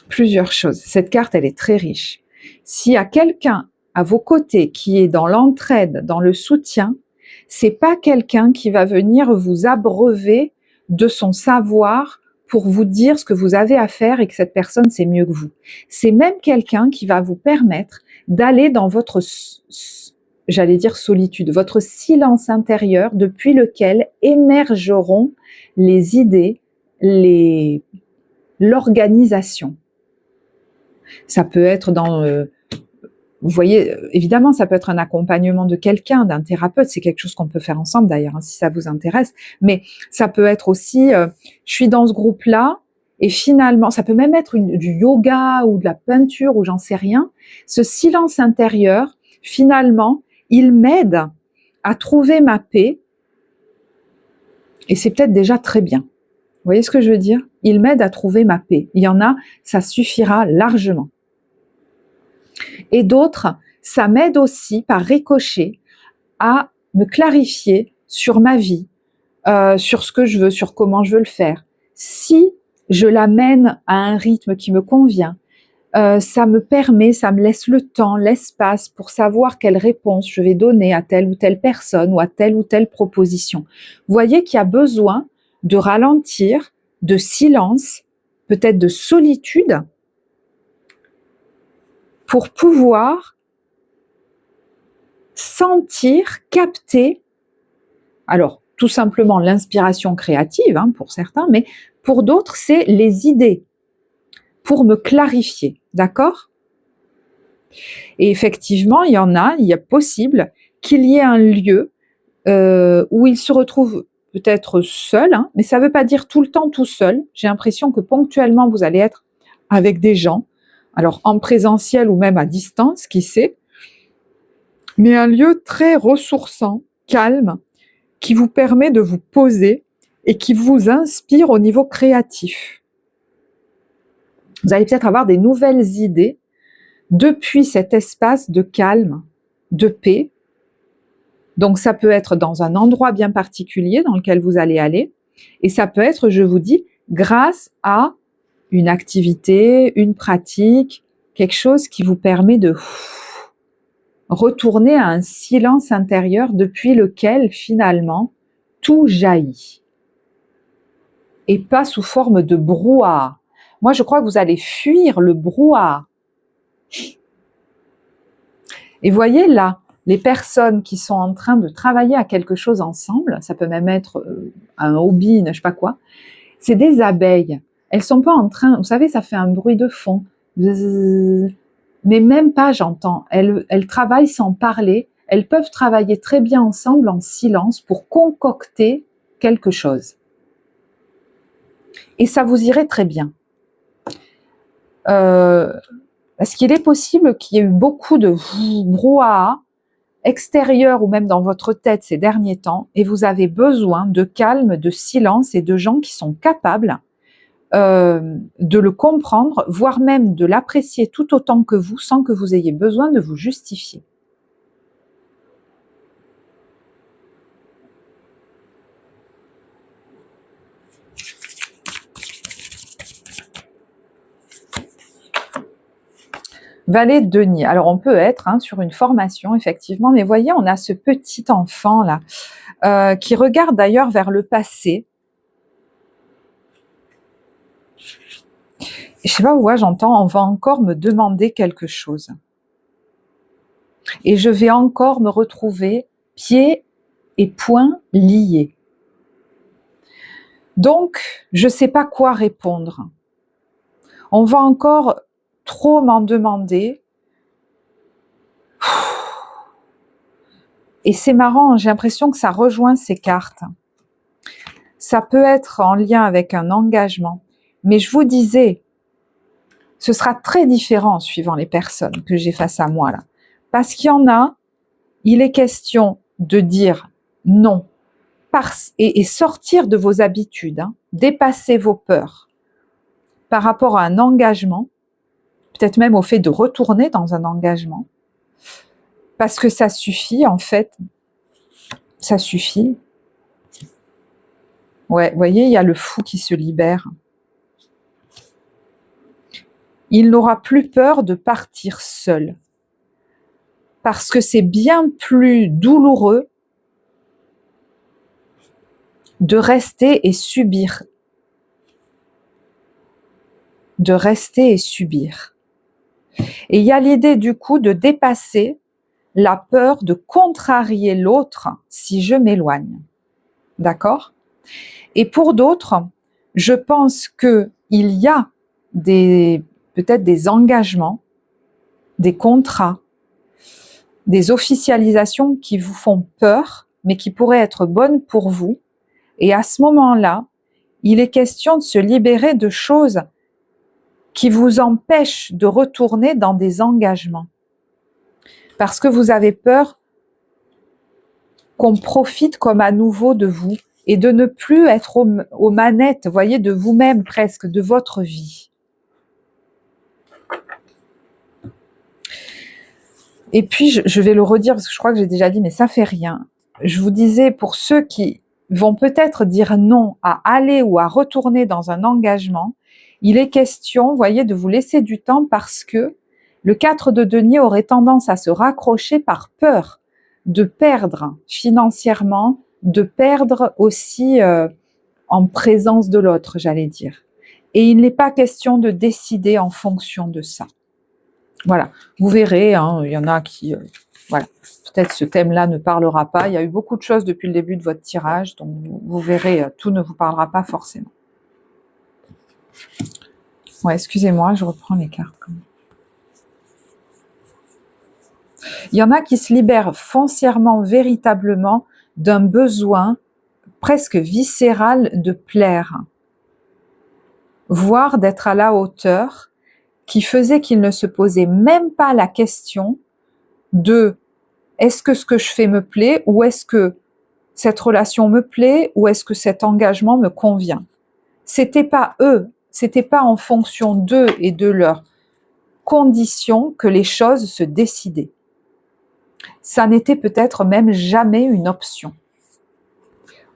plusieurs choses. Cette carte, elle est très riche. S'il y a quelqu'un à vos côtés qui est dans l'entraide, dans le soutien, c'est pas quelqu'un qui va venir vous abreuver de son savoir pour vous dire ce que vous avez à faire et que cette personne sait mieux que vous. C'est même quelqu'un qui va vous permettre d'aller dans votre, j'allais dire solitude, votre silence intérieur depuis lequel émergeront les idées, l'organisation. Ça peut être dans, vous voyez, évidemment, ça peut être un accompagnement de quelqu'un, d'un thérapeute, c'est quelque chose qu'on peut faire ensemble d'ailleurs, hein, si ça vous intéresse, mais ça peut être aussi, je suis dans ce groupe-là, et finalement, ça peut même être du yoga ou de la peinture ou j'en sais rien, ce silence intérieur, finalement, il m'aide à trouver ma paix, et c'est peut-être déjà très bien. Vous voyez ce que je veux dire? Il m'aide à trouver ma paix. Il y en a, ça suffira largement. Et d'autres, ça m'aide aussi par ricochet à me clarifier sur ma vie, sur ce que je veux, sur comment je veux le faire. Si je l'amène à un rythme qui me convient, ça me permet, ça me laisse le temps, l'espace pour savoir quelle réponse je vais donner à telle ou telle personne ou à telle ou telle proposition. Vous voyez qu'il y a besoin de ralentir, de silence, peut-être de solitude, pour pouvoir sentir, capter, alors tout simplement l'inspiration créative, hein, pour certains, mais pour d'autres, c'est les idées, pour me clarifier, d'accord? Et effectivement, il y a possible qu'il y ait un lieu où il se retrouve peut-être seul, hein, mais ça ne veut pas dire tout le temps tout seul. J'ai l'impression que ponctuellement, vous allez être avec des gens, alors en présentiel ou même à distance, qui sait, mais un lieu très ressourçant, calme, qui vous permet de vous poser et qui vous inspire au niveau créatif. Vous allez peut-être avoir des nouvelles idées depuis cet espace de calme, de paix. Donc ça peut être dans un endroit bien particulier dans lequel vous allez aller, et ça peut être, je vous dis, grâce à une activité, une pratique, quelque chose qui vous permet de retourner à un silence intérieur depuis lequel finalement tout jaillit. et pas sous forme de brouhaha. Moi, je crois que vous allez fuir le brouhaha. Et voyez là, les personnes qui sont en train de travailler à quelque chose ensemble, ça peut même être un hobby, je sais pas quoi, c'est des abeilles. Elles sont pas en train, vous savez, ça fait un bruit de fond. Mais même pas, j'entends. Elles travaillent sans parler. Elles peuvent travailler très bien ensemble en silence pour concocter quelque chose. Et ça vous irait très bien. Parce qu'il est possible qu'il y ait eu beaucoup de brouhaha extérieur ou même dans votre tête ces derniers temps, et vous avez besoin de calme, de silence et de gens qui sont capables de le comprendre, voire même de l'apprécier tout autant que vous, sans que vous ayez besoin de vous justifier. Valet de denier. Alors on peut être sur une formation effectivement, mais voyez, on a ce petit enfant là qui regarde d'ailleurs vers le passé. Je sais pas pourquoi j'entends, on va encore me demander quelque chose. Et je vais encore me retrouver pieds et poings liés. Donc, je sais pas quoi répondre. On va encore trop m'en demander. Et c'est marrant, j'ai l'impression que ça rejoint ces cartes. Ça peut être en lien avec un engagement. Mais je vous disais, ce sera très différent suivant les personnes que j'ai face à moi là. Parce qu'il y en a, il est question de dire non et sortir de vos habitudes, dépasser vos peurs par rapport à un engagement, peut-être même au fait de retourner dans un engagement, parce que ça suffit en fait, ça suffit. Ouais, vous voyez, il y a le fou qui se libère. Il n'aura plus peur de partir seul, parce que c'est bien plus douloureux de rester et subir. De rester et subir. Et il y a l'idée du coup de dépasser la peur de contrarier l'autre si je m'éloigne. D'accord ? Et pour d'autres, je pense qu'il y a peut-être des engagements, des contrats, des officialisations qui vous font peur, mais qui pourraient être bonnes pour vous. Et à ce moment-là, il est question de se libérer de choses qui vous empêchent de retourner dans des engagements. Parce que vous avez peur qu'on profite comme à nouveau de vous et de ne plus être aux manettes, voyez, de vous-même presque, de votre vie. Et puis, je vais le redire parce que je crois que j'ai déjà dit, mais ça fait rien. Je vous disais, pour ceux qui vont peut-être dire non à aller ou à retourner dans un engagement, il est question, voyez, de vous laisser du temps parce que le 4 de denier aurait tendance à se raccrocher par peur de perdre financièrement, de perdre aussi en présence de l'autre, j'allais dire. Et il n'est pas question de décider en fonction de ça. Voilà, vous verrez, il y en a qui... voilà, peut-être ce thème-là ne parlera pas. Il y a eu beaucoup de choses depuis le début de votre tirage, donc vous verrez, tout ne vous parlera pas forcément. Ouais, excusez-moi, je reprends les cartes. Il y en a qui se libèrent foncièrement, véritablement, d'un besoin presque viscéral de plaire, voire d'être à la hauteur, qui faisait qu'ils ne se posaient même pas la question de est-ce que ce que je fais me plaît, ou est-ce que cette relation me plaît, ou est-ce que cet engagement me convient. C'était pas eux, c'était pas en fonction d'eux et de leurs conditions que les choses se décidaient. Ça n'était peut-être même jamais une option.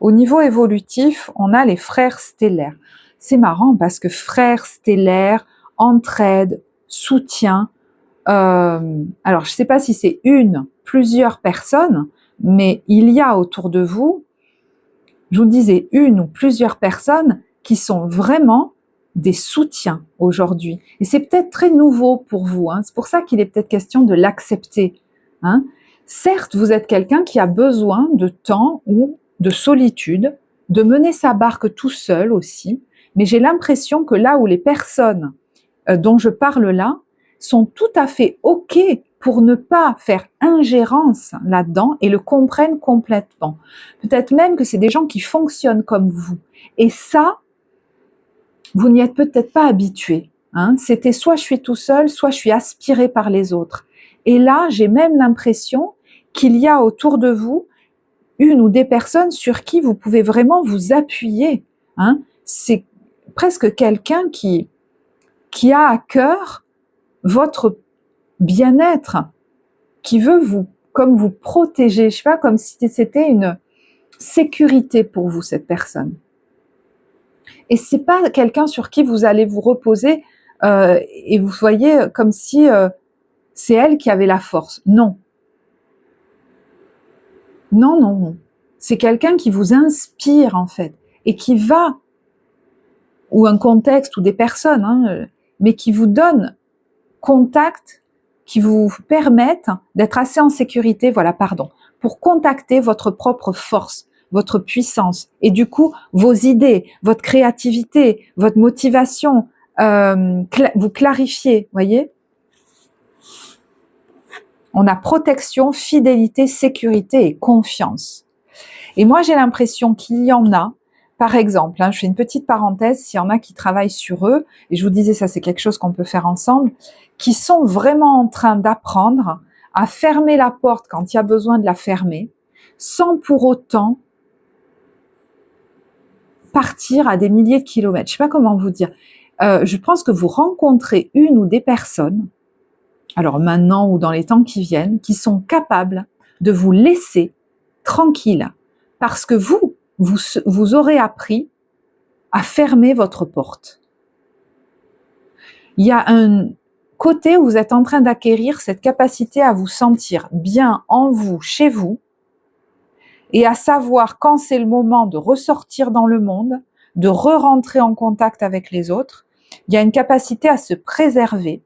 Au niveau évolutif, on a les frères stellaires. C'est marrant parce que frères stellaires, entraide, soutien, alors je ne sais pas si c'est plusieurs personnes, mais il y a autour de vous, je vous disais une ou plusieurs personnes qui sont vraiment des soutiens aujourd'hui. Et c'est peut-être très nouveau pour vous, hein. C'est pour ça qu'il est peut-être question de l'accepter, hein. Certes, vous êtes quelqu'un qui a besoin de temps ou de solitude, de mener sa barque tout seul aussi, mais j'ai l'impression que là où les personnes dont je parle là sont tout à fait OK pour ne pas faire ingérence là-dedans et le comprennent complètement. Peut-être même que c'est des gens qui fonctionnent comme vous. Et ça, vous n'y êtes peut-être pas habitué, hein. C'était soit je suis tout seul, soit je suis aspiré par les autres. Et là, j'ai même l'impression qu'il y a autour de vous une ou des personnes sur qui vous pouvez vraiment vous appuyer, hein. C'est presque quelqu'un qui a à cœur votre bien-être, qui veut vous protéger, je sais pas, comme si c'était une sécurité pour vous, cette personne. Et c'est pas quelqu'un sur qui vous allez vous reposer et vous voyez comme si c'est elle qui avait la force. Non. Non, non, non. C'est quelqu'un qui vous inspire en fait et qui va, ou un contexte ou des personnes, hein, mais qui vous donne contact, qui vous permettent d'être assez en sécurité, voilà, pardon, pour contacter votre propre force, votre puissance, et du coup, vos idées, votre créativité, votre motivation, vous clarifier, voyez. On a protection, fidélité, sécurité et confiance. Et moi, j'ai l'impression qu'il y en a, par exemple, hein, je fais une petite parenthèse, s'il y en a qui travaillent sur eux, et je vous disais, ça c'est quelque chose qu'on peut faire ensemble, qui sont vraiment en train d'apprendre à fermer la porte quand il y a besoin de la fermer, sans pour autant partir à des milliers de kilomètres. Je ne sais pas comment vous dire. Je pense que vous rencontrez une ou des personnes, alors maintenant ou dans les temps qui viennent, qui sont capables de vous laisser tranquille, parce que vous aurez appris à fermer votre porte. Il y a un côté où vous êtes en train d'acquérir cette capacité à vous sentir bien en vous, chez vous, et à savoir quand c'est le moment de ressortir dans le monde, de re-rentrer en contact avec les autres. Il y a une capacité à se préserver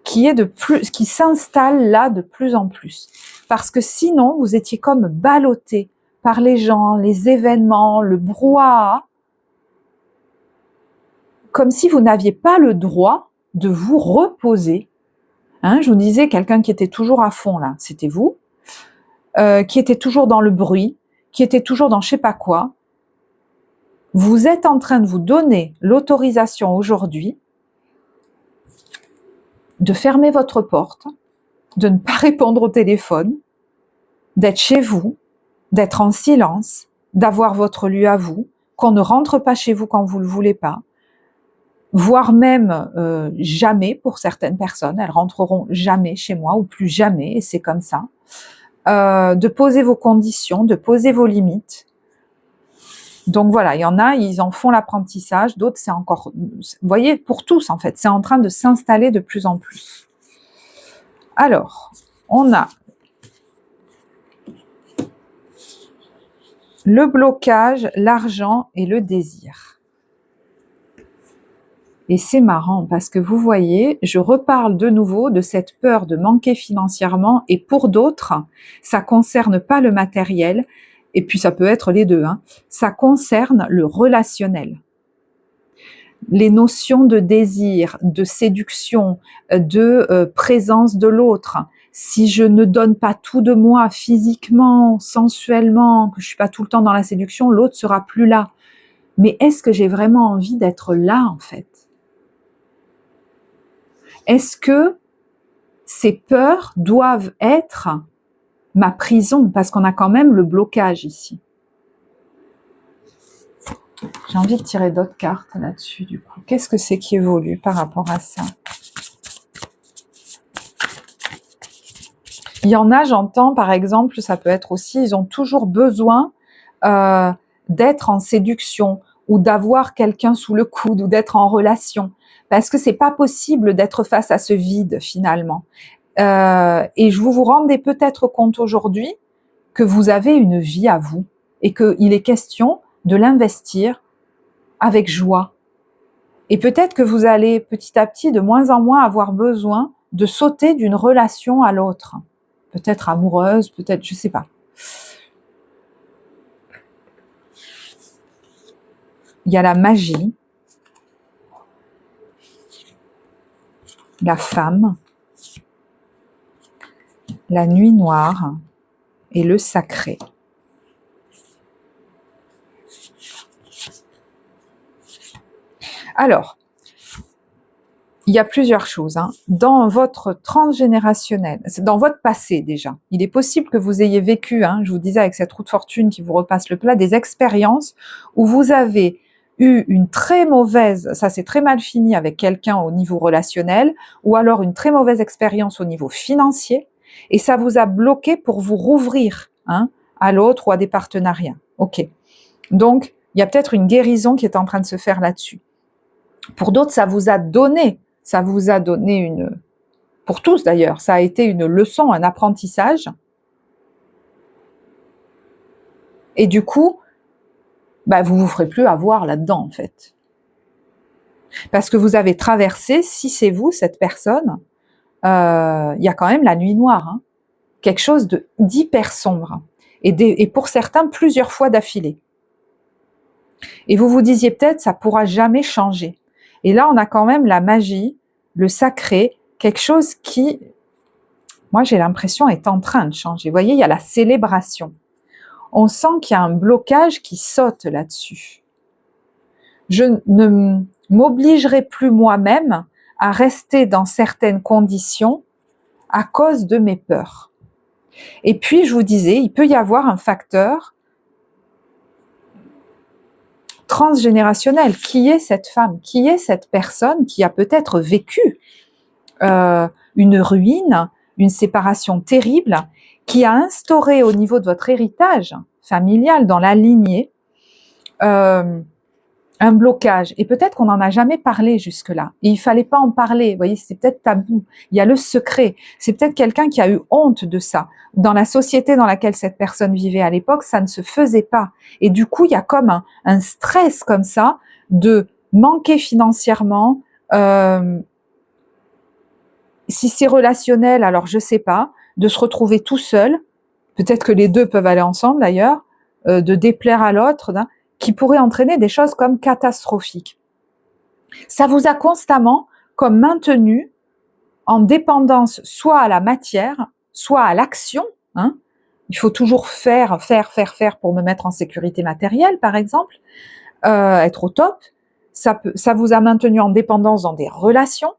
qui s'installe là de plus en plus. Parce que sinon, vous étiez comme ballotté par les gens, les événements, le brouhaha, comme si vous n'aviez pas le droit de vous reposer. Hein, je vous disais, quelqu'un qui était toujours à fond là, c'était vous, qui était toujours dans le bruit, qui était toujours dans je sais pas quoi. Vous êtes en train de vous donner l'autorisation aujourd'hui de fermer votre porte, de ne pas répondre au téléphone, d'être chez vous, d'être en silence, d'avoir votre lieu à vous, qu'on ne rentre pas chez vous quand vous ne le voulez pas, voire même jamais pour certaines personnes, elles rentreront jamais chez moi ou plus jamais, et c'est comme ça. De poser vos conditions, de poser vos limites. Donc voilà, il y en a, ils en font l'apprentissage, d'autres c'est encore, vous voyez, pour tous en fait, c'est en train de s'installer de plus en plus. Alors, on a le blocage, l'argent et le désir. Et c'est marrant parce que vous voyez, je reparle de nouveau de cette peur de manquer financièrement et pour d'autres, ça concerne pas le matériel et puis ça peut être les deux, hein, ça concerne le relationnel. Les notions de désir, de séduction, de présence de l'autre. Si je ne donne pas tout de moi physiquement, sensuellement, que je suis pas tout le temps dans la séduction, l'autre sera plus là. Mais est-ce que j'ai vraiment envie d'être là en fait ? Est-ce que ces peurs doivent être ma prison ? Parce qu'on a quand même le blocage ici. J'ai envie de tirer d'autres cartes là-dessus du coup. Qu'est-ce que c'est qui évolue par rapport à ça ? Il y en a, j'entends par exemple, ça peut être aussi, ils ont toujours besoin d'être en séduction ou d'avoir quelqu'un sous le coude ou d'être en relation. Parce que c'est pas possible d'être face à ce vide finalement. Et vous vous rendez peut-être compte aujourd'hui que vous avez une vie à vous et qu'il est question de l'investir avec joie. Et peut-être que vous allez petit à petit, de moins en moins, avoir besoin de sauter d'une relation à l'autre. Peut-être amoureuse, peut-être, je ne sais pas. Il y a la magie, la femme, la nuit noire et le sacré. Alors, il y a plusieurs choses. Dans votre transgénérationnel, c'est dans votre passé déjà. Il est possible que vous ayez vécu, je vous disais avec cette roue de fortune qui vous repasse le plat, des expériences où vous avez eu une très mauvaise, ça s'est très mal fini avec quelqu'un au niveau relationnel, ou alors une très mauvaise expérience au niveau financier, et ça vous a bloqué pour vous rouvrir à l'autre ou à des partenariats. Ok. Donc, il y a peut-être une guérison qui est en train de se faire là-dessus. Pour d'autres, ça vous a donné une, pour tous d'ailleurs, ça a été une leçon, un apprentissage. Et du coup, vous vous ferez plus avoir là-dedans en fait. Parce que vous avez traversé, si c'est vous, cette personne, il y a quand même la nuit noire, quelque chose d'hyper sombre. Et pour certains, plusieurs fois d'affilée. Et vous vous disiez peut-être, ça pourra jamais changer. Et là, on a quand même la magie, le sacré, quelque chose qui, moi j'ai l'impression, est en train de changer. Vous voyez, il y a la célébration. On sent qu'il y a un blocage qui saute là-dessus. Je ne m'obligerai plus moi-même à rester dans certaines conditions à cause de mes peurs. Et puis, je vous disais, il peut y avoir un facteur transgénérationnel. Qui est cette femme? Qui est cette personne qui a peut-être vécu une ruine, une séparation terrible, qui a instauré au niveau de votre héritage familial, dans la lignée, un blocage. Et peut-être qu'on n'en a jamais parlé jusque-là. Et il fallait pas en parler. Vous voyez, c'est peut-être tabou. Il y a le secret. C'est peut-être quelqu'un qui a eu honte de ça. Dans la société dans laquelle cette personne vivait à l'époque, ça ne se faisait pas. Et du coup, il y a comme un stress comme ça de manquer financièrement. Si c'est relationnel, alors je sais pas, de se retrouver tout seul. Peut-être que les deux peuvent aller ensemble d'ailleurs, de déplaire à l'autre, qui pourrait entraîner des choses comme catastrophiques. Ça vous a constamment comme maintenu en dépendance soit à la matière, soit à l'action. Il faut toujours faire pour me mettre en sécurité matérielle, par exemple, être au top. Ça vous a maintenu en dépendance dans des relations.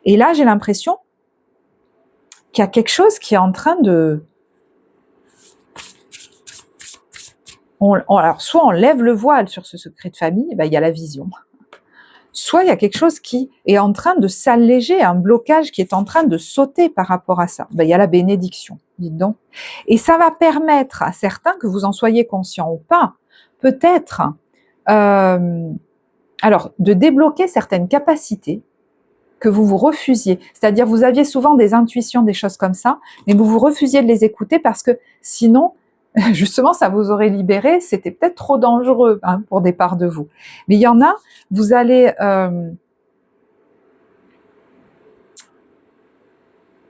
Et là, j'ai l'impression qu'il y a quelque chose qui est en train de... Alors, soit on lève le voile sur ce secret de famille, il y a la vision. Soit il y a quelque chose qui est en train de s'alléger, un blocage qui est en train de sauter par rapport à ça. Il y a la bénédiction, dites donc. Et ça va permettre à certains, que vous en soyez conscient ou pas, peut-être, de débloquer certaines capacités que vous vous refusiez. C'est-à-dire, vous aviez souvent des intuitions, des choses comme ça, mais vous vous refusiez de les écouter parce que sinon, justement, ça vous aurait libéré, c'était peut-être trop dangereux pour des parts de vous. Mais il y en a, vous allez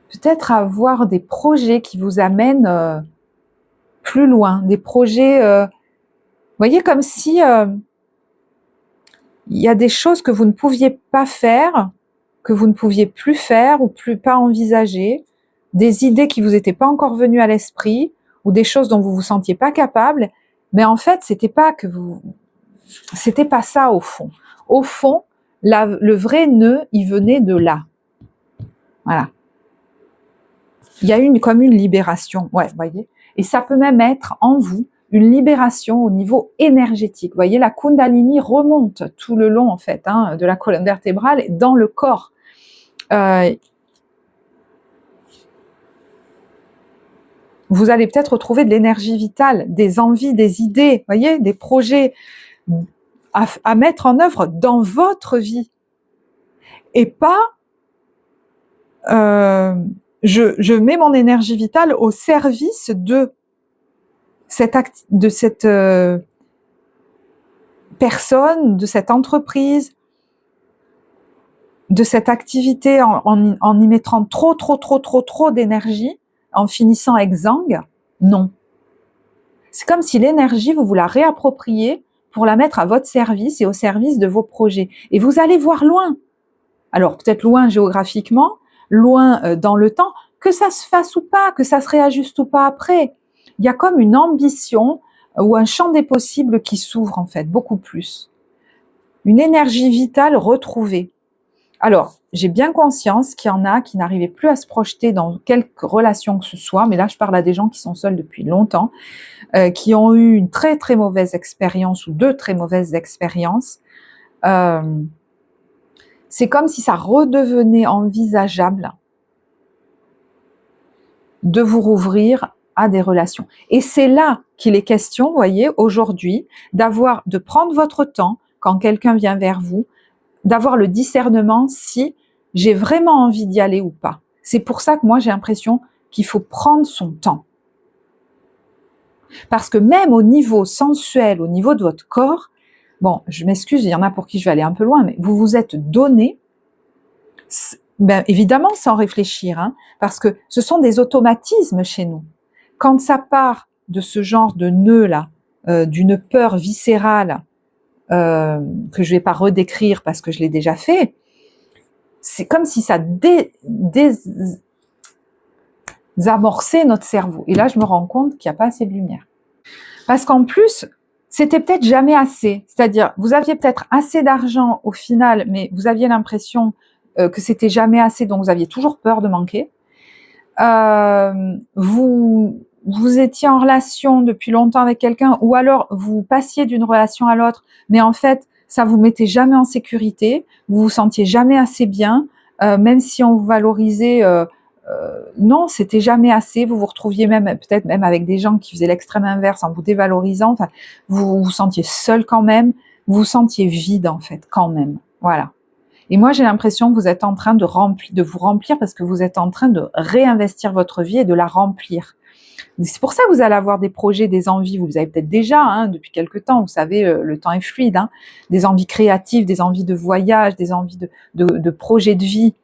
peut-être avoir des projets qui vous amènent plus loin, des projets, vous voyez, comme si il y a des choses que vous ne pouviez pas faire, que vous ne pouviez plus faire ou plus pas envisager, des idées qui vous étaient pas encore venues à l'esprit, ou des choses dont vous vous sentiez pas capable, mais en fait, c'était pas ça au fond. Au fond, le vrai nœud, il venait de là. Voilà. Il y a comme une libération, voyez. Et ça peut même être en vous une libération au niveau énergétique. Vous voyez, la Kundalini remonte tout le long, en fait, de la colonne vertébrale dans le corps. Vous allez peut-être retrouver de l'énergie vitale, des envies, des idées, vous voyez, des projets à mettre en œuvre dans votre vie. Et pas, je mets mon énergie vitale au service de cette personne, de cette entreprise, de cette activité en y mettant trop d'énergie, en finissant exsangue? Non. C'est comme si l'énergie, vous la réappropriez pour la mettre à votre service et au service de vos projets. Et vous allez voir loin. Alors peut-être loin géographiquement, loin dans le temps, que ça se fasse ou pas, que ça se réajuste ou pas après. Il y a comme une ambition ou un champ des possibles qui s'ouvre en fait, beaucoup plus. Une énergie vitale retrouvée. Alors, j'ai bien conscience qu'il y en a qui n'arrivaient plus à se projeter dans quelque relation que ce soit, mais là je parle à des gens qui sont seuls depuis longtemps, qui ont eu une très très mauvaise expérience ou deux très mauvaises expériences. C'est comme si ça redevenait envisageable de vous rouvrir à des relations. Et c'est là qu'il est question, vous voyez, aujourd'hui, de prendre votre temps quand quelqu'un vient vers vous, d'avoir le discernement si j'ai vraiment envie d'y aller ou pas. C'est pour ça que moi j'ai l'impression qu'il faut prendre son temps. Parce que même au niveau sensuel, au niveau de votre corps, bon, je m'excuse, il y en a pour qui je vais aller un peu loin, mais vous vous êtes donné, ben, évidemment sans réfléchir, hein, parce que ce sont des automatismes chez nous. Quand ça part de ce genre de nœud-là, d'une peur viscérale, que je vais pas redécrire parce que je l'ai déjà fait, c'est comme si ça désamorçait notre cerveau. Et là, je me rends compte qu'il n'y a pas assez de lumière. Parce qu'en plus, c'était peut-être jamais assez. C'est-à-dire, vous aviez peut-être assez d'argent au final, mais vous aviez l'impression que c'était jamais assez, donc vous aviez toujours peur de manquer. Vous étiez en relation depuis longtemps avec quelqu'un, ou alors vous passiez d'une relation à l'autre, mais en fait, ça vous mettait jamais en sécurité, vous vous sentiez jamais assez bien, même si on vous valorisait, non, c'était jamais assez, vous vous retrouviez peut-être même avec des gens qui faisaient l'extrême inverse en vous dévalorisant, enfin, vous vous sentiez seul quand même, vous vous sentiez vide en fait, quand même, voilà. Et moi, j'ai l'impression que vous êtes en train de vous remplir parce que vous êtes en train de réinvestir votre vie et de la remplir. C'est pour ça que vous allez avoir des projets, des envies, vous les avez peut-être déjà hein, depuis quelque temps, vous savez, le temps est fluide, hein, des envies créatives, des envies de voyage, des envies de projets de vie.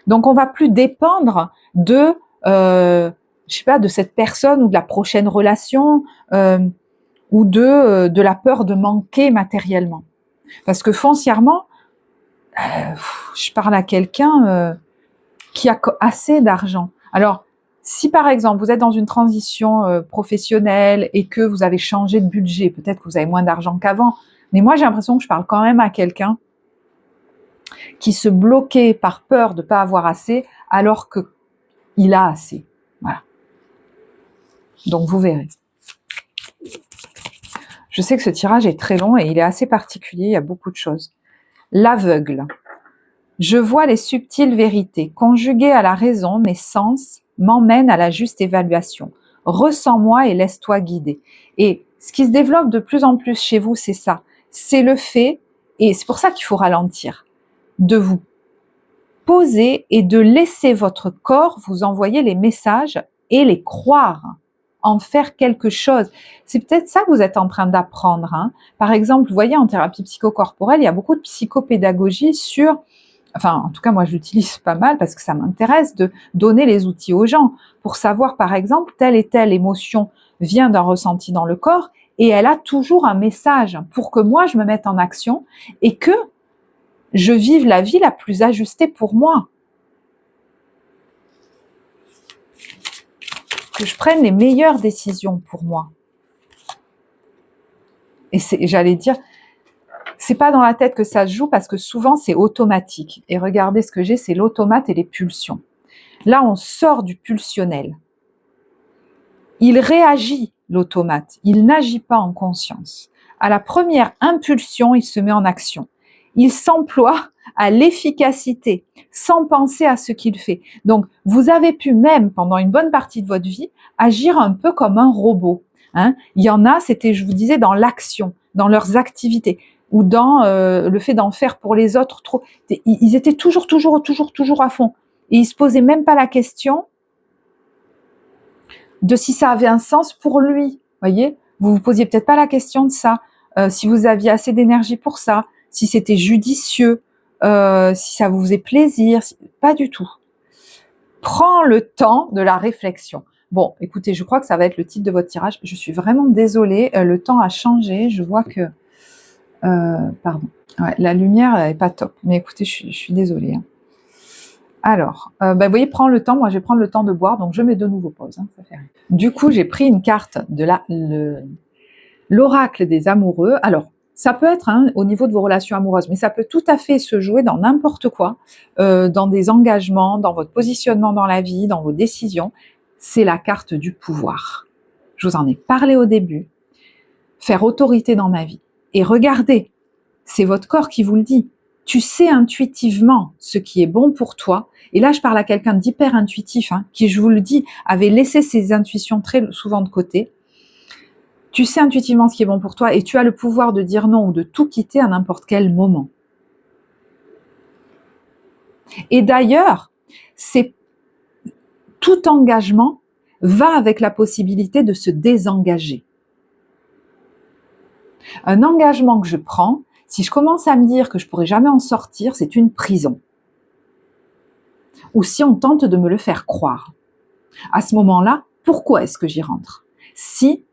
Donc, on va plus dépendre de, je sais pas, de cette personne ou de la prochaine relation ou de la peur de manquer matériellement. Parce que foncièrement, je parle à quelqu'un qui a assez d'argent. Alors, si par exemple vous êtes dans une transition professionnelle et que vous avez changé de budget, peut-être que vous avez moins d'argent qu'avant, mais moi j'ai l'impression que je parle quand même à quelqu'un qui se bloquait par peur de ne pas avoir assez alors qu'il a assez. Voilà. Donc vous verrez. Je sais que ce tirage est très long et il est assez particulier, il y a beaucoup de choses. L'aveugle. Je vois les subtiles vérités. Conjuguées à la raison, mes sens m'emmènent à la juste évaluation. Ressens-moi et laisse-toi guider. Et ce qui se développe de plus en plus chez vous, c'est ça. C'est le fait, et c'est pour ça qu'il faut ralentir, de vous poser et de laisser votre corps vous envoyer les messages et les croire, en faire quelque chose. C'est peut-être ça que vous êtes en train d'apprendre. Hein. Par exemple, vous voyez, en thérapie psychocorporelle, il y a beaucoup de psychopédagogie sur... Enfin, en tout cas, moi, je l'utilise pas mal parce que ça m'intéresse de donner les outils aux gens pour savoir, par exemple, telle et telle émotion vient d'un ressenti dans le corps et elle a toujours un message pour que moi, je me mette en action et que je vive la vie la plus ajustée pour moi. Que je prenne les meilleures décisions pour moi. Et j'allais dire, c'est pas dans la tête que ça se joue parce que souvent c'est automatique. Et regardez ce que j'ai, c'est l'automate et les pulsions. Là, on sort du pulsionnel. Il réagit, l'automate. Il n'agit pas en conscience. À la première impulsion, il se met en action. Il s'emploie à l'efficacité, sans penser à ce qu'il fait. Donc, vous avez pu même, pendant une bonne partie de votre vie, agir un peu comme un robot. Hein. Il y en a, c'était, je vous disais, dans l'action, dans leurs activités, ou dans le fait d'en faire pour les autres. Ils étaient toujours à fond. Et ils se posaient même pas la question de si ça avait un sens pour lui. Voyez, vous vous posiez peut-être pas la question de ça. si vous aviez assez d'énergie pour ça, si c'était judicieux, si ça vous faisait plaisir, pas du tout. Prends le temps de la réflexion. Bon, écoutez, je crois que ça va être le titre de votre tirage. Je suis vraiment désolée, le temps a changé. Je vois que... pardon. Ouais, la lumière n'est pas top. Mais écoutez, je suis désolée. Hein. Alors, vous voyez, prends le temps. Moi, je vais prendre le temps de boire, donc je mets de nouveau pause. Hein, ça fait rien. Du coup, j'ai pris une carte de l'oracle des amoureux. Alors, ça peut être au niveau de vos relations amoureuses, mais ça peut tout à fait se jouer dans n'importe quoi, dans des engagements, dans votre positionnement dans la vie, dans vos décisions. C'est la carte du pouvoir. Je vous en ai parlé au début. Faire autorité dans ma vie. Et regardez, c'est votre corps qui vous le dit. Tu sais intuitivement ce qui est bon pour toi. Et là, je parle à quelqu'un d'hyper intuitif, qui, je vous le dis, avait laissé ses intuitions très souvent de côté. Tu sais intuitivement ce qui est bon pour toi et tu as le pouvoir de dire non ou de tout quitter à n'importe quel moment. Et d'ailleurs, tout engagement va avec la possibilité de se désengager. Un engagement que je prends, si je commence à me dire que je pourrai jamais en sortir, c'est une prison. Ou si on tente de me le faire croire. À ce moment-là, pourquoi est-ce que j'y rentre? Si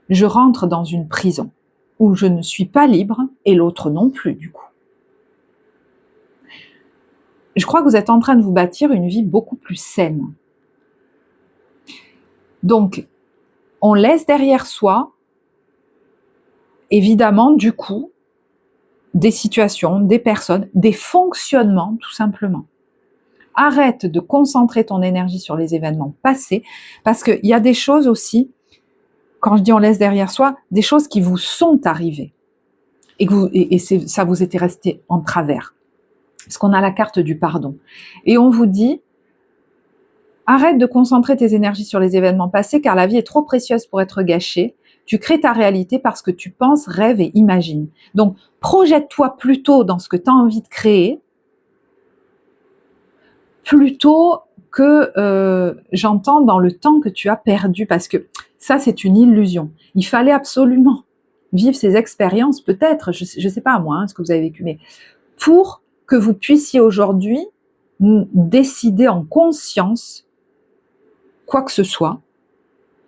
je rentre dans une prison où je ne suis pas libre et l'autre non plus, du coup. Je crois que vous êtes en train de vous bâtir une vie beaucoup plus saine. Donc, on laisse derrière soi, évidemment, du coup, des situations, des personnes, des fonctionnements, tout simplement. Arrête de concentrer ton énergie sur les événements passés, parce qu'il y a des choses aussi, quand je dis on laisse derrière soi, des choses qui vous sont arrivées, et ça vous était resté en travers. Parce qu'on a la carte du pardon. Et on vous dit, arrête de concentrer tes énergies sur les événements passés, car la vie est trop précieuse pour être gâchée. Tu crées ta réalité parce que tu penses, rêves et imagines. Donc, projette-toi plutôt dans ce que tu as envie de créer, plutôt que j'entends dans le temps que tu as perdu, parce que ça, c'est une illusion. Il fallait absolument vivre ces expériences, peut-être, je sais pas moi, ce que vous avez vécu, mais pour que vous puissiez aujourd'hui décider en conscience, quoi que ce soit,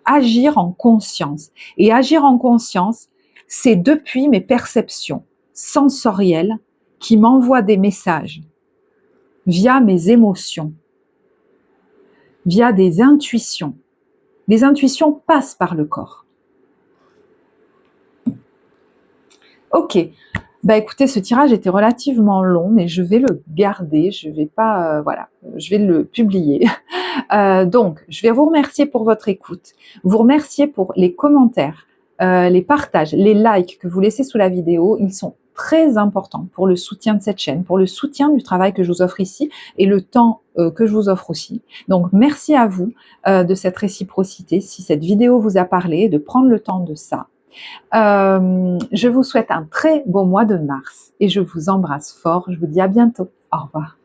agir en conscience. Et agir en conscience, c'est depuis mes perceptions sensorielles qui m'envoient des messages via mes émotions, via des intuitions. Les intuitions passent par le corps. Ok, écoutez, ce tirage était relativement long, mais je vais le garder, je vais pas, je vais le publier. Donc, je vais vous remercier pour votre écoute, vous remercier pour les commentaires, les partages, les likes que vous laissez sous la vidéo. Ils sont très importants pour le soutien de cette chaîne, pour le soutien du travail que je vous offre ici et le temps que je vous offre aussi. Donc, merci à vous de cette réciprocité. Si cette vidéo vous a parlé, de prendre le temps de ça. Je vous souhaite un très beau mois de mars et je vous embrasse fort. Je vous dis à bientôt. Au revoir.